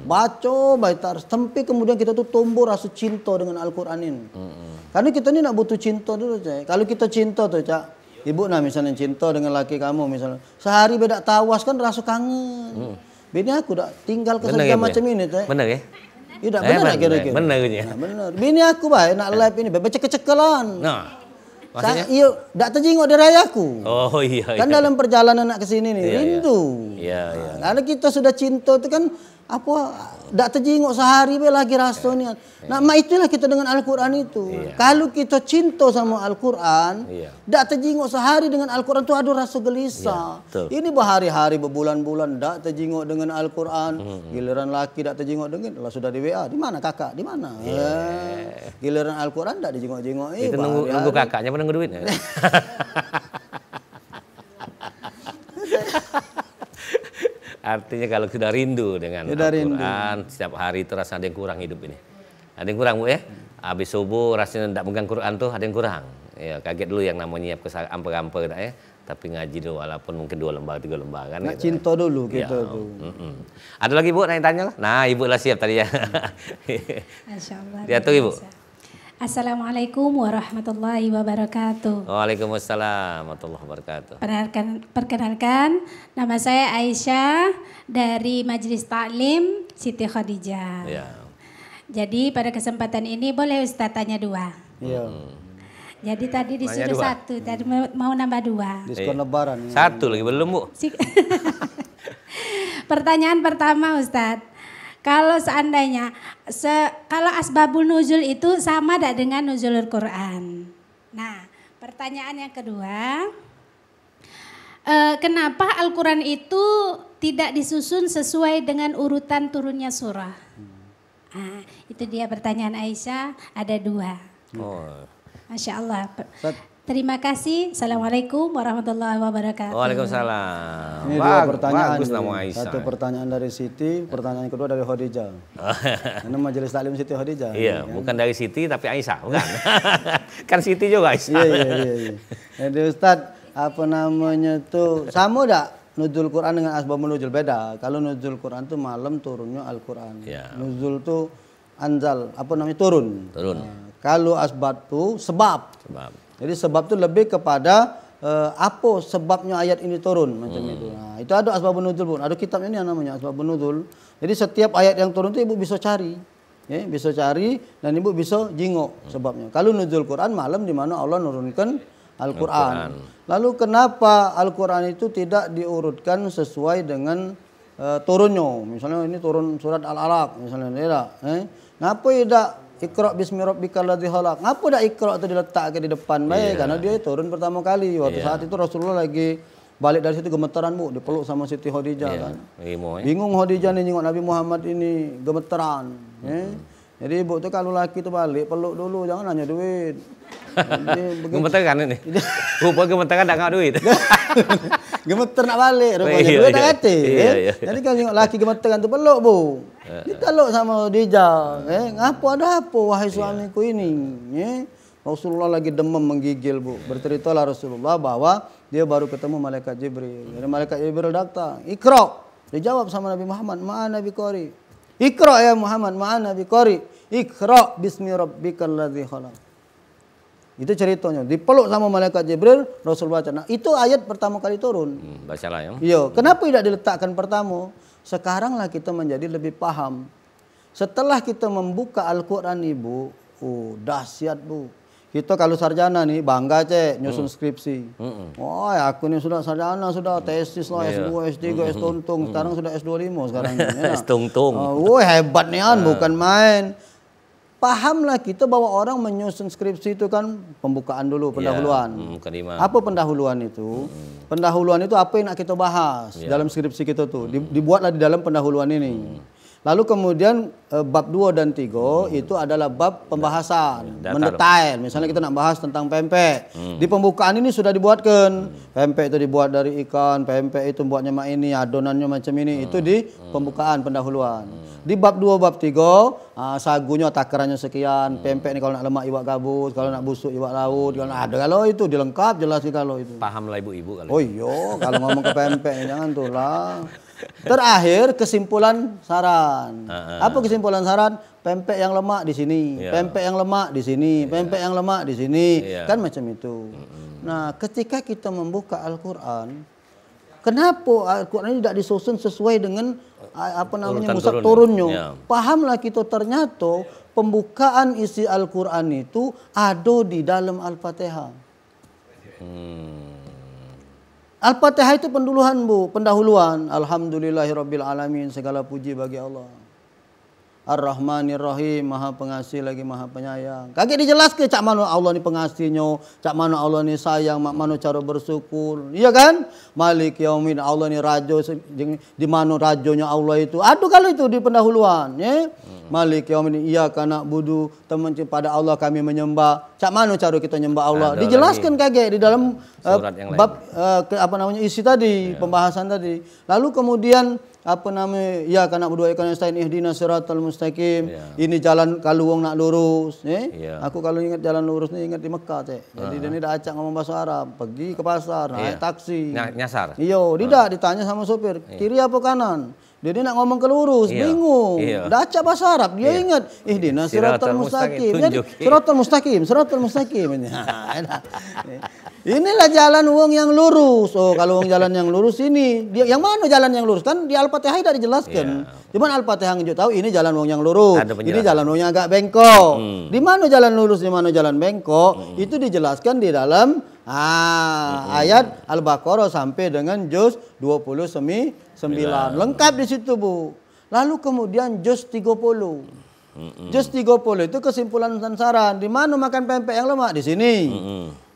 Baca baik sampai kemudian kita tuh tumbuh rasa cinta dengan Al-Quran ini. Karena kita ini nak butuh cinta dulu, Cak. Kalau kita cinta tuh, Cak. Ibu nah misalnya cinta dengan laki kamu misalnya. Sehari beda tawas kan rasa kangen. Bini aku dah tinggal kesejam macam ini, Cak.
Benar ya?
Iya, benar kira-kira.
Benar.
Nah, benar. Bini aku baik nak live ini baca kecekelan.
Nah,
maksudnya? Iya, tak terjenguk dari aku.
Oh iya.
Kan dalam perjalanan nak ke sini nih, rindu.
Iya.
Karena kita sudah cinta itu kan apa? Tak terjenguk sehari lagi rasanya. Nah, itulah kita dengan Al-Quran itu. Kalau kita cinta sama Al-Quran, tak terjenguk sehari dengan Al-Quran itu ada rasa gelisah. Ini berhari-hari, berbulan-bulan tak terjenguk dengan Al-Quran. Giliran laki tak terjenguk dengan, sudah di WA. Di mana kakak? Di mana? Giliran Al-Quran tak dijenguk-jenguk.
Itu nunggu kakaknya apa nunggu duitnya? Artinya kalau sudah rindu dengan Al-Quran, setiap hari itu rasa ada yang kurang hidup ini. Ada yang kurang Bu ya? Habis subuh rasanya tidak megang Quran tuh ada yang kurang. Ya kaget dulu yang namanya nyiap ampe-ampe ya. Tapi ngaji dulu walaupun mungkin 2 lembar 3 lembar kan.
Nah, gitu, cinta dulu gitu tuh.
Ada lagi Bu tanya lah? Nah Ibu lah siap tadi ya.
Masyaallah.
Dia tuh Ibu.
Assalamualaikum warahmatullahi wabarakatuh.
Waalaikumsalam warahmatullahi wabarakatuh.
Perkenalkan, nama saya Aisyah dari Majelis Taklim Siti Khadijah. Ya. Jadi pada kesempatan ini boleh Ustaz tanya 2? Iya. Jadi tadi disuruh 1, tadi mau nambah 2.
Diskon lebaran.
1 lagi belum Bu.
Pertanyaan pertama Ustaz. Kalau seandainya, kalau asbabul nuzul itu sama tidak dengan nuzulul Quran? Nah, pertanyaan yang kedua, kenapa Al-Quran itu tidak disusun sesuai dengan urutan turunnya surah? Nah, itu dia pertanyaan Aisyah, ada 2. Masya Allah. Terima kasih. Assalamualaikum warahmatullahi wabarakatuh.
Waalaikumsalam.
Ini 2 pertanyaan.
Bagus nama Aisyah.
1 pertanyaan dari Siti, pertanyaan kedua dari Khadijah. Karena Majelis Taklim Siti Khadijah.
Iya, kan? Bukan dari Siti tapi Aisyah, bukan. Kan Siti juga Aisyah.
Iya. Jadi Ustadz, apa namanya tuh sama enggak nuzul Quran dengan asbabun nuzul? Beda. Kalau nuzul Quran tuh malam turunnya Al-Quran. Nuzul tuh anzal, apa namanya turun. Nah, kalau asbab tuh sebab. Jadi sebab itu lebih kepada apa sebabnya ayat ini turun macam itu. Nah, itu ada asbabun nuzul pun. Ada kitabnya ini yang namanya asbabun nuzul. Jadi setiap ayat yang turun itu Ibu bisa cari. Ya, bisa cari dan Ibu bisa jingok sebabnya. Kalau nuzul Quran malam di mana Allah nurunkan Al-Quran. Lalu kenapa Al-Quran itu tidak diurutkan sesuai dengan turunnya? Misalnya ini turun surat Al-Alaq misalnya tidak. Ngapa tidak Iqra bismi rabbikal ladzi khalaq? Ngapa dak Iqra itu diletakkan di depan? Baik, karena dia turun pertama kali. Waktu saat itu Rasulullah lagi balik dari situ gemetaran Bu, dipeluk sama Siti Khadijah kan. Bingung Khadijah nih nengok Nabi Muhammad ini gemeteran. Jadi Ibu tuh kalau laki tuh balik peluk dulu, jangan nanya duit.
Gemeteran ini. Rupa gemeteran tak ngak duit.
Gemeter nak balik rupanya. Dua tak kata. Jadi kalau tengok laki gemeter kan tu peluk bu. Dia peluk sama Khadijah. Ngapa ada apa wahai suamiku ini? Rasulullah lagi demam menggigil bu. Berceritalah Rasulullah bahwa dia baru ketemu malaikat Jibril. Jadi malaikat Jibril datang. Iqra. Dia jawab sama Nabi Muhammad, ma'ana biqari. Iqra ya Muhammad, ma'ana biqari. Iqra bismi rabbikal ladzi khalaq. Itu ceritanya. Dipeluk sama malaikat Jibril, Rasul baca. Nah, itu ayat pertama kali turun.
Bacalah ya.
Iya, kenapa tidak diletakkan pertama? Sekaranglah kita menjadi lebih paham. Setelah kita membuka Al-Qur'an Ibu, dahsyat Bu. Kita kalau sarjana nih bangga nyusun skripsi. Wah, aku nih sudah sarjana, sudah tesis lah, S2, S3, S tuntung. Sekarang sudah S25 sekarang.
S tuntung.
Hebat nih bukan main. Pahamlah kita bahwa orang menyusun skripsi itu kan pembukaan dulu, pendahuluan. Apa pendahuluan itu? Pendahuluan itu apa yang nak kita bahas dalam skripsi kita tuh. Dibuatlah di dalam pendahuluan ini. Lalu kemudian bab 2 dan 3 itu adalah bab pembahasan, mendetail. Misalnya kita nak bahas tentang pempek. Di pembukaan ini sudah dibuatkan. Pempek itu dibuat dari ikan, pempek itu buatnya mak ini, adonannya macam ini. Itu di pembukaan pendahuluan. Di bab 2, bab 3, sagunya takarannya sekian, pempek ini kalau nak lemak iwak gabus, kalau nak busuk iwak laut, kalau itu dilengkap jelas kalau itu.
Pahamlah ibu-ibu kalau.
Oh iya, kalau ngomong ke pempek jangan tuh lah. Terakhir kesimpulan saran. Apa kesimpulan saran? Pempek yang lemak di sini, pempek yang lemak di sini, pempek yang lemak di sini, kan macam itu. Nah, ketika kita membuka Al-Qur'an, kenapa Al-Qur'an ini tidak disusun sesuai dengan musab turunnya? Pahamlah kita ternyata pembukaan isi Al-Qur'an itu ada di dalam Al-Fatihah. Al-Fatihah itu pendahuluan. Alhamdulillahirabbil alamin, segala puji bagi Allah. Ar-Rahmanir Rahim, Maha Pengasih lagi Maha Penyayang. Kagak dijelaskan cak mana Allah ni pengasihnya, cak mana Allah ni sayang, mak mana cara bersyukur. Iya kan? Malik Yaumiddin, Allah ni raja, di mana rajonya Allah itu. Aduh kalau itu di pendahuluan, ya. Malik Yaumiddin, iyyaka na'budu, teman pada Allah kami menyembah. Cak mana cara kita nyembah Allah? Dijelaskan kagak di dalam bab isi tadi, pembahasan tadi. Lalu kemudian ya kana berdua ikan stain ihdinas siratal mustaqim. Ini jalan kalau wong nak lurus, Aku kalau ingat jalan lurus ni ingat di Mekah, Jadi dia ni dah acak ngomong bahasa Arab, pergi ke pasar, naik taksi.
Nyasar.
Iya, tidak ditanya sama sopir, kiri apa kanan? Dia nak ngomong ke lurus, bingung. Dah acak bahasa Arab, dia ingat ihdinas siratal mustaqim. Jadi siratal mustaqim. Inilah jalan wong yang lurus. Oh, kalau wong jalan yang lurus ini, dia yang mana jalan yang lurus? Kan di Al-Fatihah tidak dijelaskan. Cuman Al-Fatihah ngejuk tahu ini jalan wong yang lurus. Ini jalan wong yang agak bengkok. Di mana jalan lurus, di mana jalan bengkok? Itu dijelaskan di dalam ayat Al-Baqarah sampai dengan juz 29. Lengkap di situ, Bu. Lalu kemudian juz 30. Juz 30 itu kesimpulan dan saran. Di mana makan pempek yang lemak? Di sini.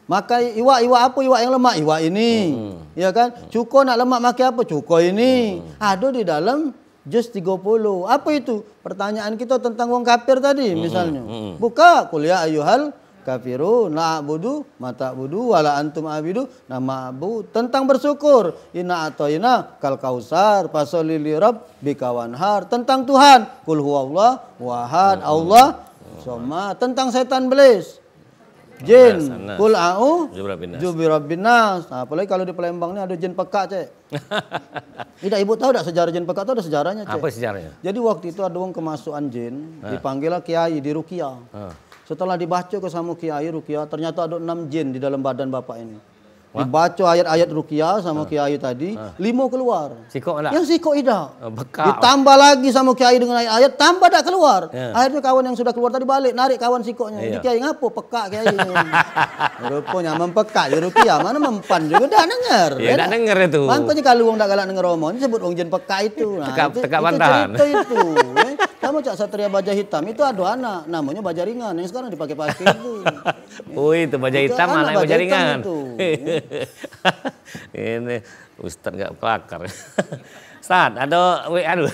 Maka iwak apa iwak yang lemak? Iwak ini. Ya kan? Cuko nak lemak makan apa? Cuko ini. Ada di dalam juz 30. Apa itu? Pertanyaan kita tentang wong kafir tadi misalnya. Buka kuliah ayyuhal kafirun na'budu mata'budu wala antum abidu nama'bu. Tentang bersyukur. Inna atoina kal kausar fasholli li rabbika wanhar. Tentang Tuhan. Qul huwallahu wahad. Allah somad. Tentang setan belis. Jin, kul a'u jubirabbin nas. Nah, apalagi kalau di Palembang ini ada jin pekak, Tidak, ibu tahu tak sejarah jin pekak itu ada sejarahnya,
Apa sejarahnya?
Jadi waktu itu ada orang kemasukan jin, dipanggillah kiai di ruqyah. Setelah dibaca ke sama kiai ruqyah, ternyata ada 6 jin di dalam badan bapak ini. Dibaca ayat-ayat ruqyah sama kiai tadi, 5 keluar.
Sikok tak?
Yang sikok tidak. Ditambah lagi sama kiai dengan ayat-ayat, tambah tak keluar. Akhirnya kawan yang sudah keluar tadi balik, narik kawan sikoknya. Ini kiai ngapo? Pekak kiai. Rupanya mempekak di ruqyah, mana mempan juga. Dah dengar.
Ya, dah dengar itu.
Makanya kalau orang tak galak dengar omong, ini sebut orang jin pekak itu. Nah,
tekak bantahan.
Itu cerita itu. Kamu cak Satria Baja Hitam, itu ada anak, namanya Baja Ringan, yang sekarang dipakai-pakai itu.
Oh itu Baja Hitam, anak Baja Ringan. Ini Ustaz nggak kelakar. Ustaz, ada WA dulu.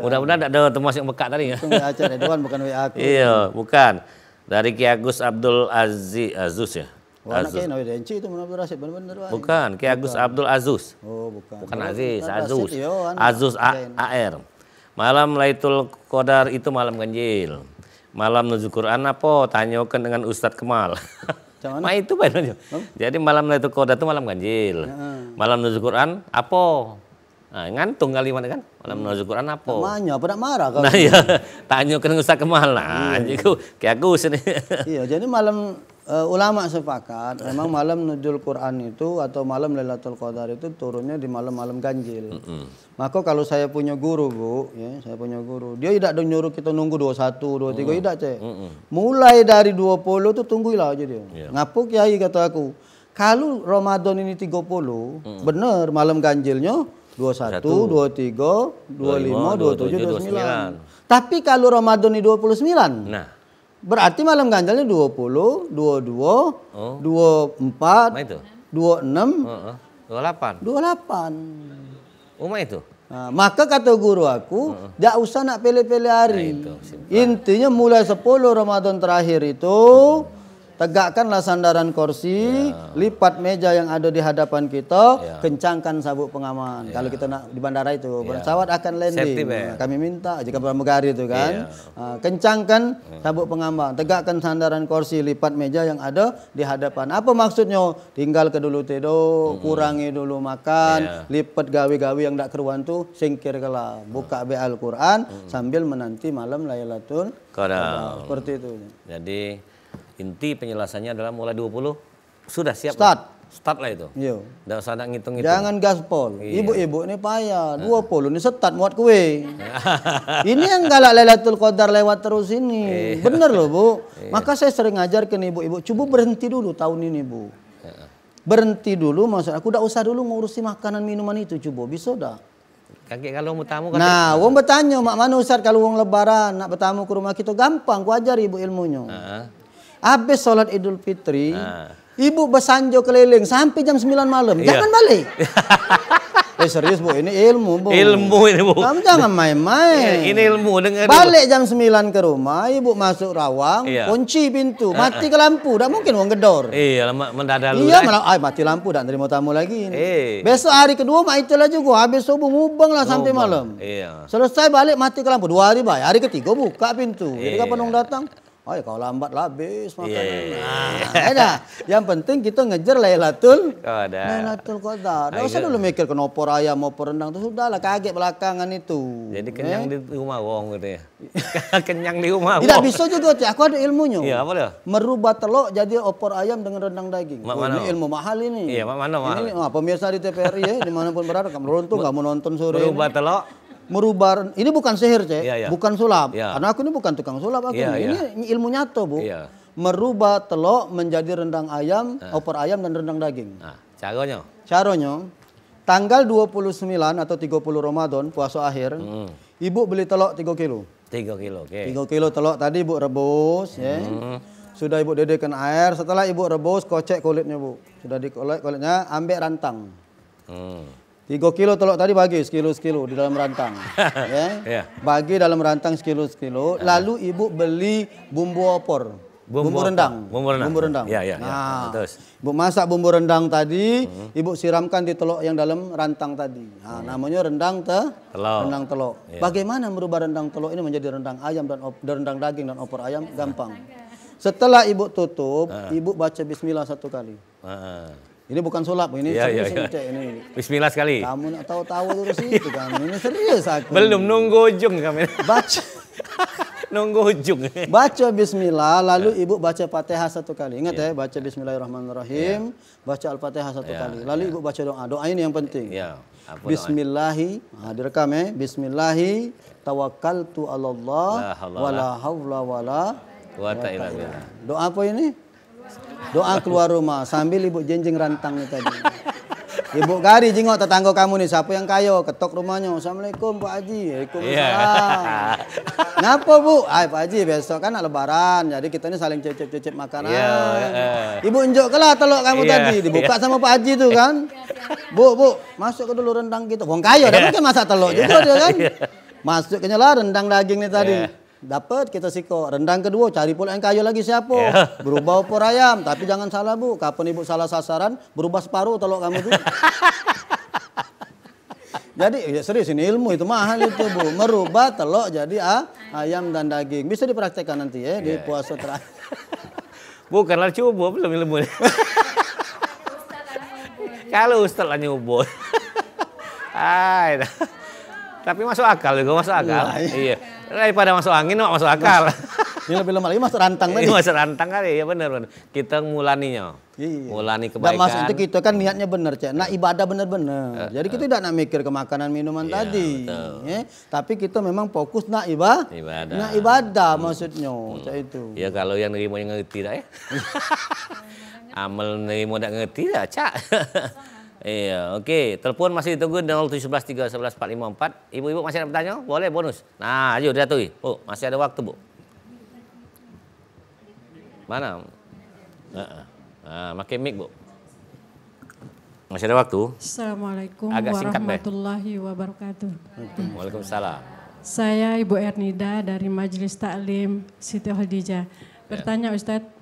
Mudah-mudahan ada termasuk yang bekat tadi.
Itu WA acara Dewan, bukan WA aku.
Iya, bukan. Dari Ki Agus Abdul Aziz ya.
Anaknya Nawi Denci itu Munawir Rasid benar-benar.
Bukan, Ki Agus Abdul Azus.
Oh, bukan.
Bukan Aziz,
Rasid,
Azus.
yo,
Azus AR. Malam Lailatul Qadar itu malam ganjil. Malam nuzul Quran apa? Tanyakan dengan Ustadz Kemal. Ma itu benar. Jadi malam Lailatul Qadar itu malam ganjil. Malam nuzul Quran apa? Nah, ngantung kali mana kan? Malam nuzul Quran apa?
Namanya apa nak marah kalau.
Nah, iya. Tanyakan Ustadz Kemal. Nah, jiku kayak aku sini.
Iya, jadi malam ulama sepakat memang malam nuzul Quran itu atau malam Lailatul Qadar itu turunnya di malam-malam ganjil. Maka kalau saya punya guru, Bu, ya, saya punya guru, dia tidak nyuruh kita nunggu 21, 23, tidak, Cek. Mulai dari 20 tuh tungguilah aja dia. Ngapu Kiai kata aku, kalau Ramadan ini 30, bener malam ganjilnya 21, 23, 25, 27, 29. Tapi kalau Ramadan ini 29. Nah. Berarti malam ganjalnya 20, 22, 24, 26,
28.
28.
Itu.
Nah, maka kata guru aku, tidak usah nak pilih-pilih hari. Intinya mulai 10 Ramadan terakhir itu, tegakkanlah sandaran kursi, lipat meja yang ada di hadapan kita, kencangkan sabuk pengaman. Kalau kita nak di bandara itu, pesawat akan landing. Nah, kami minta jika pramugari itu kan, kencangkan sabuk pengaman, tegakkan sandaran kursi, lipat meja yang ada di hadapan. Apa maksudnya? Tinggal ke dulu tidur, kurangi dulu makan, lipat gawe-gawe yang tak keruan tu, singkir kelah, buka Al-Quran sambil menanti malam Lailatul Qadar. Seperti itu.
Jadi inti penjelasannya adalah mulai 20 sudah siap. Start lah itu.
Iya.
Tidak usah nak ngitung-ngitung.
Jangan gaspol. Ibu-ibu ini payah. 20 ini start muat kue. Ini yang galak Lailatul Qadar lewat terus ini. Bener loh, Bu. Maka saya sering ngajarkan ibu-ibu, coba berhenti dulu tahun ini, Bu. Berhenti dulu, maksud aku tidak usah dulu ngurusi makanan minuman itu, coba bisa dah.
Kakek kalau mau tamu
nah, wong bertanya, mak mana Ustaz kalau wong lebaran nak bertamu ke rumah kita, gampang ku ajar ibu ilmunya. Habis sholat Idul Fitri, ibu bersanjo keliling sampai jam 9 malam. Jangan balik. Serius, Bu, ini ilmu, Bu.
Ilmu ini, Bu.
Kamu jangan main-main.
Ini ilmu, dengar.
Balik jam 9 ke rumah, ibu masuk rawang, kunci pintu, mati ke lampu. Tak mungkin wong gedor.
Iya, mendadak dulu.
Iya, mati lampu, tak terima tamu lagi. Besok hari kedua, mak itulah juga. Habis subuh ngubang lah sampai malam. Selesai balik, mati ke lampu. 2 hari bayar. Hari ketiga buka pintu. Jadi kapan wong datang? Oh ya kalau lambat lah habis makanan. Yang penting kita ngejar Lailatul Qadar. Tidak usah dulu mikir ke opor ayam, opor rendang. Itu sudahlah, kaget belakangan itu.
Jadi kenyang di rumah wong gitu ya. Kenyang di rumah wong.
Tidak bisa juga, Cik. Aku ada ilmunya.
Iya, apa dia?
Merubah telur jadi opor ayam dengan rendang daging. Ini ilmu mahal ini.
Iya, mana mahal.
Ini pemirsa di TVRI ya, dimanapun berada, kamu beruntung kamu nonton sore.
Merubah telur.
Merubah, ini bukan sihir, Cek, bukan sulap. Karena aku ini bukan tukang sulap, aku ini ilmu nyata, Bu. Merubah telur menjadi rendang ayam, opor ayam dan rendang daging.
Nah, caranya?
Caranya, tanggal 29 atau 30 Ramadan, puasa akhir, ibu beli telur 3 kilo.
3 kilo, oke.
3 kilo telur tadi ibu rebus, ya. Sudah ibu dedekkan air, setelah ibu rebus, kocek kulitnya, Bu. Sudah dikolek kulitnya, ambil rantang. 3 kilo telur tadi bagi sekilo di dalam rantang. Bagi dalam rantang sekilo. Lalu ibu beli bumbu opor. Bumbu rendang. Nah, terus ibu masak bumbu rendang tadi, ibu siramkan di telur yang dalam rantang tadi. Nah, namanya rendang telur. Bagaimana merubah rendang telur ini menjadi rendang ayam dan rendang daging dan opor ayam? Gampang. Setelah ibu tutup, ibu baca bismillah 1 kali. Ini bukan sulap, ini serius ini.
Bismillah sekali.
Kamu nak tahu-tahu terus itu kan. Ini serius aku.
Belum nunggu ujung kami.
Baca.
Nunggu ujung.
Baca bismillah, lalu ibu baca Fatihah 1 kali. Ingat ya, baca bismillahirrahmanirrahim, baca Al-Fatihah 1 kali. Lalu ibu baca doa. Doa ini yang penting. Bismillahi, direkam ya. Bismillahi tawakkaltu 'alallah wala haula wala quwata illa billah. Doa apa ini? Doa keluar rumah sambil ibu jenjing rantang ini tadi. Ibu gari jengok tetangga kamu nih, siapa yang kaya, ketok rumahnya. Assalamualaikum Pak Haji. Waalaikumsalam. Ngapa Bu? Pak Haji besok kan lebaran, jadi kita ini saling cicip-cicip makanan. Ibu unjuk kelah telur kamu tadi, dibuka sama Pak Haji tuh kan. Bu, masuk ke dulu rendang kita. Wong kaya, dah mungkin masak telur juga dia kan. Masuknya lah rendang daging nih tadi. dapat kita siko. Rendang kedua cari pula yang kaya lagi siapa? Berubah opor ayam, tapi jangan salah Bu. Kapan Ibu salah sasaran, berubah separuh telur kamu tuh. Jadi ya serius ini ilmu itu mahal itu Bu. Merubah telur jadi ayam dan daging. Bisa dipraktekkan nanti ya di puasa terakhir.
Bukanlah coba belum ilmu. Kalau Ustaz lah nyubur. Tapi masuk akal juga, masuk akal. Iya. Daripada masuk angin, masuk akal.
Ini lebih lemah lagi masuk rantang tadi.
Masuk rantang kali, ya benar. Kita mulaninya. Mulani kebaikan.
Dan maksud itu kita kan niatnya benar, Cek. Nah ibadah benar-benar. Jadi kita tidak nak mikir ke makanan minuman tadi. Ya. Tapi kita memang fokus nak ibadah. Nak ibadah maksudnya. Cek itu.
Ya kalau yang nerima yang ngerti dah ya. Amal nerima tak ngerti dah, Cak. Iya, oke. Telepon masih ditunggu 017131144. Ibu-ibu masih ada pertanyaan? Boleh bonus. Nah, ayo dia tuh. Oh, masih ada waktu, Bu. Mana? Pakai mic, Bu. Masih ada waktu.
Assalamualaikum
singkat,
warahmatullahi wabarakatuh.
Waalaikumsalam.
Saya Ibu Ernida dari Majelis Taklim Siti Khadijah. Bertanya Ustadz,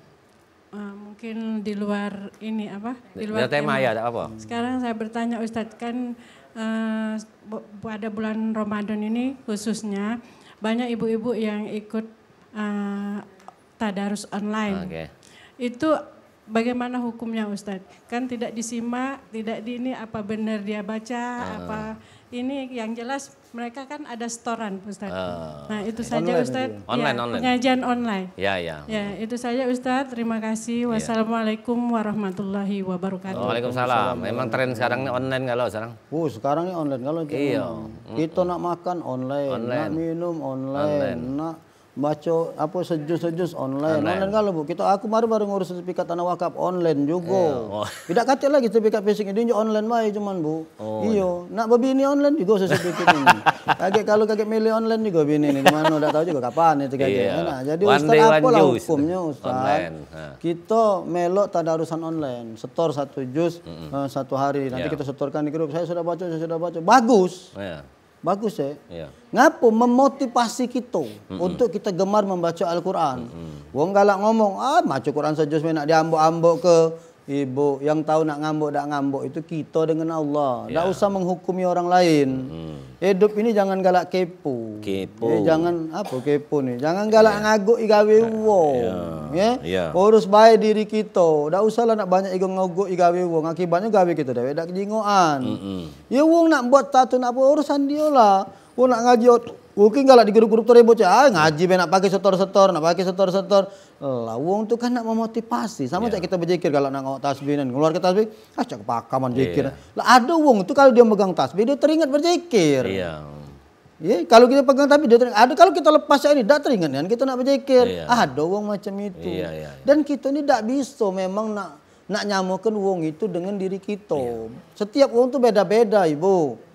mungkin di luar ini apa? Di luar
tema ya, tak apa.
Sekarang saya bertanya Ustadz, kan pada bulan Ramadan ini khususnya banyak ibu-ibu yang ikut tadarus online. Itu bagaimana hukumnya Ustadz? Kan tidak disimak, tidak di ini apa benar dia baca, apa ini yang jelas mereka kan ada setoran Ustadz. Nah itu saja Ustadz.
Online.
Pengajian online.
Ya.
Ya itu saja Ustadz. Terima kasih. Wassalamualaikum warahmatullahi wabarakatuh.
Waalaikumsalam. Memang tren sekarang ini online kalau sekarang.
Sekarang ini online kalau kita nak makan online, nak minum online. Nak baca apa sejus online kalau Bu. Aku baru ngurus sertifikat tanah wakaf online juga. Tidak kata lagi sertifikat fisik ini online bae cuman Bu. Iyo, nak babini online juga sertifikat ini. Kalau milih online juga bini ini mana udah tahu juga kapan itu Nah, jadi Ustaz apalah hukumnya Ustaz? Kita melok tadarusan online, setor 1 juz 1 hari. Nanti kita setorkan di grup. Saya sudah baca. Bagus. Bagus ya. Ngapo memotivasi kita untuk kita gemar membaca Al-Quran. Wong galak ngomong, baca Quran sejus nak diambok-ambok ke ibu. Yang tahu nak ngambok itu kita dengan Allah. Tak usah menghukumi orang lain. Hidup ini jangan galak kepo. Jangan kepo nih. Jangan galak ngaguk igawe wong. Urus baik diri kita. Tak usahlah nak banyak ngaguk igawe wong. Akibatnya gawe kita dah dak jingoan. Ya wong nak buat tato nak apa urusan dia lah. Wong nak ngaji mungkin galak di grup-grup terebo ngaji nak pakai setor-setor, nak pakai setor-setor. Lah wong tu kan nak memotivasi. Sama cak kita berzikir kalau nak ngawak tasbih dan keluar ke tasbih, cak pakaman zikir. Lah ada wong tu kalau dia megang tasbih dia teringat berzikir. Kalau kita pegang tasbih dia teringat. Ada kalau kita lepas ini dak teringat kan kita nak berzikir. Ada wong macam itu. Dan kita ni dak bisa memang nak nyamakan wong itu dengan diri kita. Setiap wong tu beda-beda, Ibu.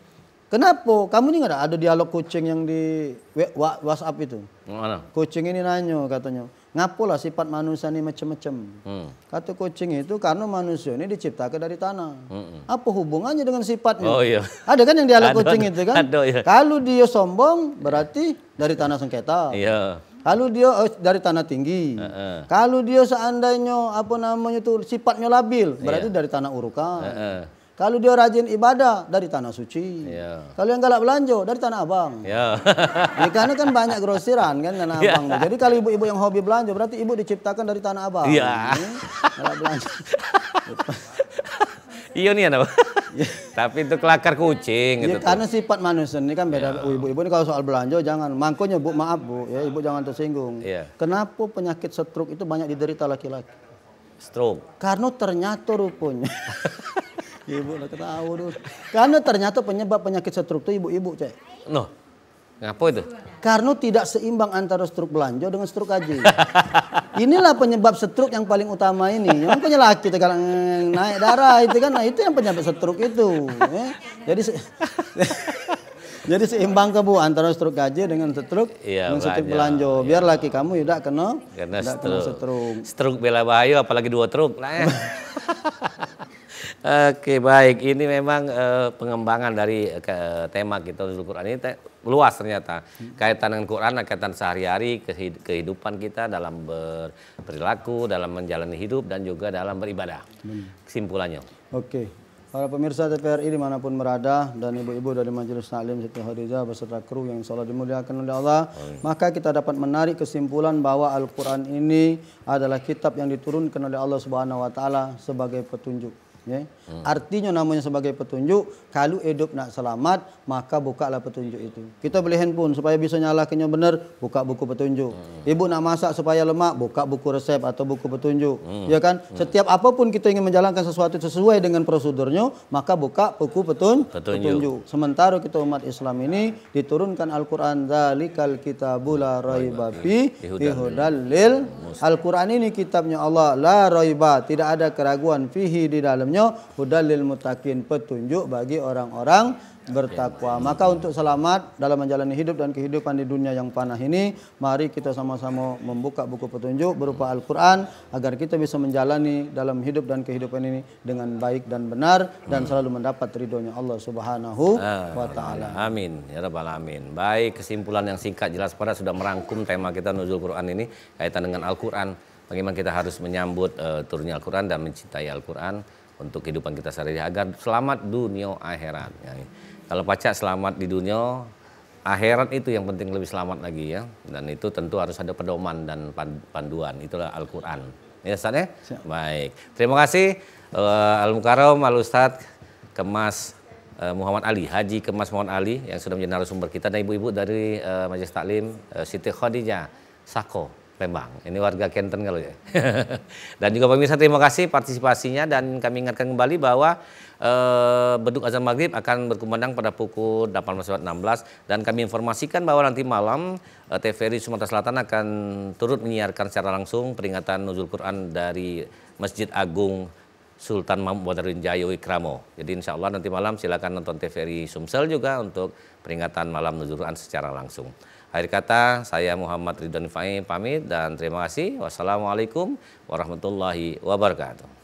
Kenapa? Kamu ni ada dialog kucing yang di WhatsApp itu? Mana? Kucing ini nanya katanya, ngapalah sifat manusia ini macam-macam? Kata kucing itu karena manusia ini diciptakan dari tanah. Apa hubungannya dengan sifatnya? Ada kan yang dialog kucing itu kan? Kalau dia sombong berarti dari tanah sengketa. Kalau dia dari tanah tinggi. Kalau dia seandainya sifatnya labil berarti dari tanah urukan. Kalau dia rajin ibadah dari tanah suci. Kalau yang galak belanja dari tanah abang. Karena kan banyak grosiran kan tanah abang. Jadi kalau ibu-ibu yang hobi belanja berarti ibu diciptakan dari tanah abang. Galak belanja.
Iya nih apa? Tapi itu kelakar kucing gitu.
Karena sifat manusia ini kan beda. Ibu-ibu ini kalau soal belanja jangan. Makanya Bu, maaf Bu, ya Ibu jangan tersinggung. Kenapa penyakit stroke itu banyak diderita laki-laki?
Stroke.
Karena ternyata rupanya. Ibu udah ketahu dulu. Karena ternyata penyebab penyakit stroke itu ibu-ibu, Cek.
Ngapa itu?
Karena tidak seimbang antara stroke belanja dengan stroke gaji. Inilah penyebab stroke yang paling utama ini. Makanya laki itu kalau naik darah itu kan, itu yang penyebab stroke itu. Jadi seimbang ke Bu antara stroke gaji dengan stroke belanja. Biar laki kamu tidak kena stroke.
Stroke bela bahaya apalagi 2 truk. Oke, baik. Ini memang pengembangan dari tema kita Nuzul Quran ini luas ternyata. Kaitan dengan Quran, kaitan sehari-hari, kehidupan kita dalam berperilaku, dalam menjalani hidup, dan juga dalam beribadah. Kesimpulannya.
Oke. Para pemirsa TVRI dimanapun berada dan ibu-ibu dari Majelis Taklim Siti Khadijah beserta kru yang insyaallah dimuliakan oleh Allah, maka kita dapat menarik kesimpulan bahwa Al-Quran ini adalah kitab yang diturunkan oleh Allah Subhanahu Wa Taala sebagai petunjuk. Ya. Artinya namanya sebagai petunjuk, kalau hidup nak selamat, maka bukalah petunjuk itu. Kita beli handphone supaya bisa nyalakannya benar, buka buku petunjuk. Ibu nak masak supaya lemak, buka buku resep atau buku petunjuk. Ya kan? Setiap apapun kita ingin menjalankan sesuatu sesuai dengan prosedurnya, maka buka buku petunjuk. Sementara kita umat Islam ini diturunkan Al-Quran, Dzalikal kitabul la raiba fihi hudal lil. Al-Quran ini kitabnya Allah, la raiba, tidak ada keraguan, fihi di dalamnya, hudalil muttaqin, petunjuk bagi orang-orang bertakwa. Maka untuk selamat dalam menjalani hidup dan kehidupan di dunia yang panah ini, mari kita sama-sama membuka buku petunjuk berupa Al-Quran agar kita bisa menjalani dalam hidup dan kehidupan ini dengan baik dan benar dan selalu mendapat ridhonya Allah Subhanahu wa Ta'ala.
Amin ya rabbal alamin. Baik, kesimpulan yang singkat jelas pada sudah merangkum tema kita Nuzul Quran ini kaitan dengan Al-Quran. Bagaimana kita harus menyambut turunnya Al-Quran dan mencintai Al-Quran untuk kehidupan kita sehari-hari agar selamat dunia akhirat. Ya. Kalau pacak selamat di dunia, akhirat itu yang penting lebih selamat lagi ya. Dan itu tentu harus ada pedoman dan panduan. Itulah Al-Quran. Ya Ustaz ya? Baik. Terima kasih Al-Mukarram Al-Ustaz Kemas Muhammad Ali, Haji Kemas Muhammad Ali yang sudah menjadi narasumber kita, dan ibu-ibu dari Majelis Taklim Siti Khadijah Sako Lembang. Ini warga Kenten kalau ya. Dan juga pemirsa terima kasih partisipasinya, dan kami ingatkan kembali bahwa beduk azan maghrib akan berkumandang pada pukul 18.16, dan kami informasikan bahwa nanti malam TVRI Sumatera Selatan akan turut menyiarkan secara langsung peringatan Nuzul Quran dari Masjid Agung Sultan Mahmud Badarudin Jaya Wikramo. Jadi insya Allah nanti malam silakan nonton TVRI Sumsel juga untuk peringatan malam Nuzul Quran secara langsung. Akhir kata, saya Muhammad Ridwan Fai pamit dan terima kasih. Wassalamualaikum warahmatullahi wabarakatuh.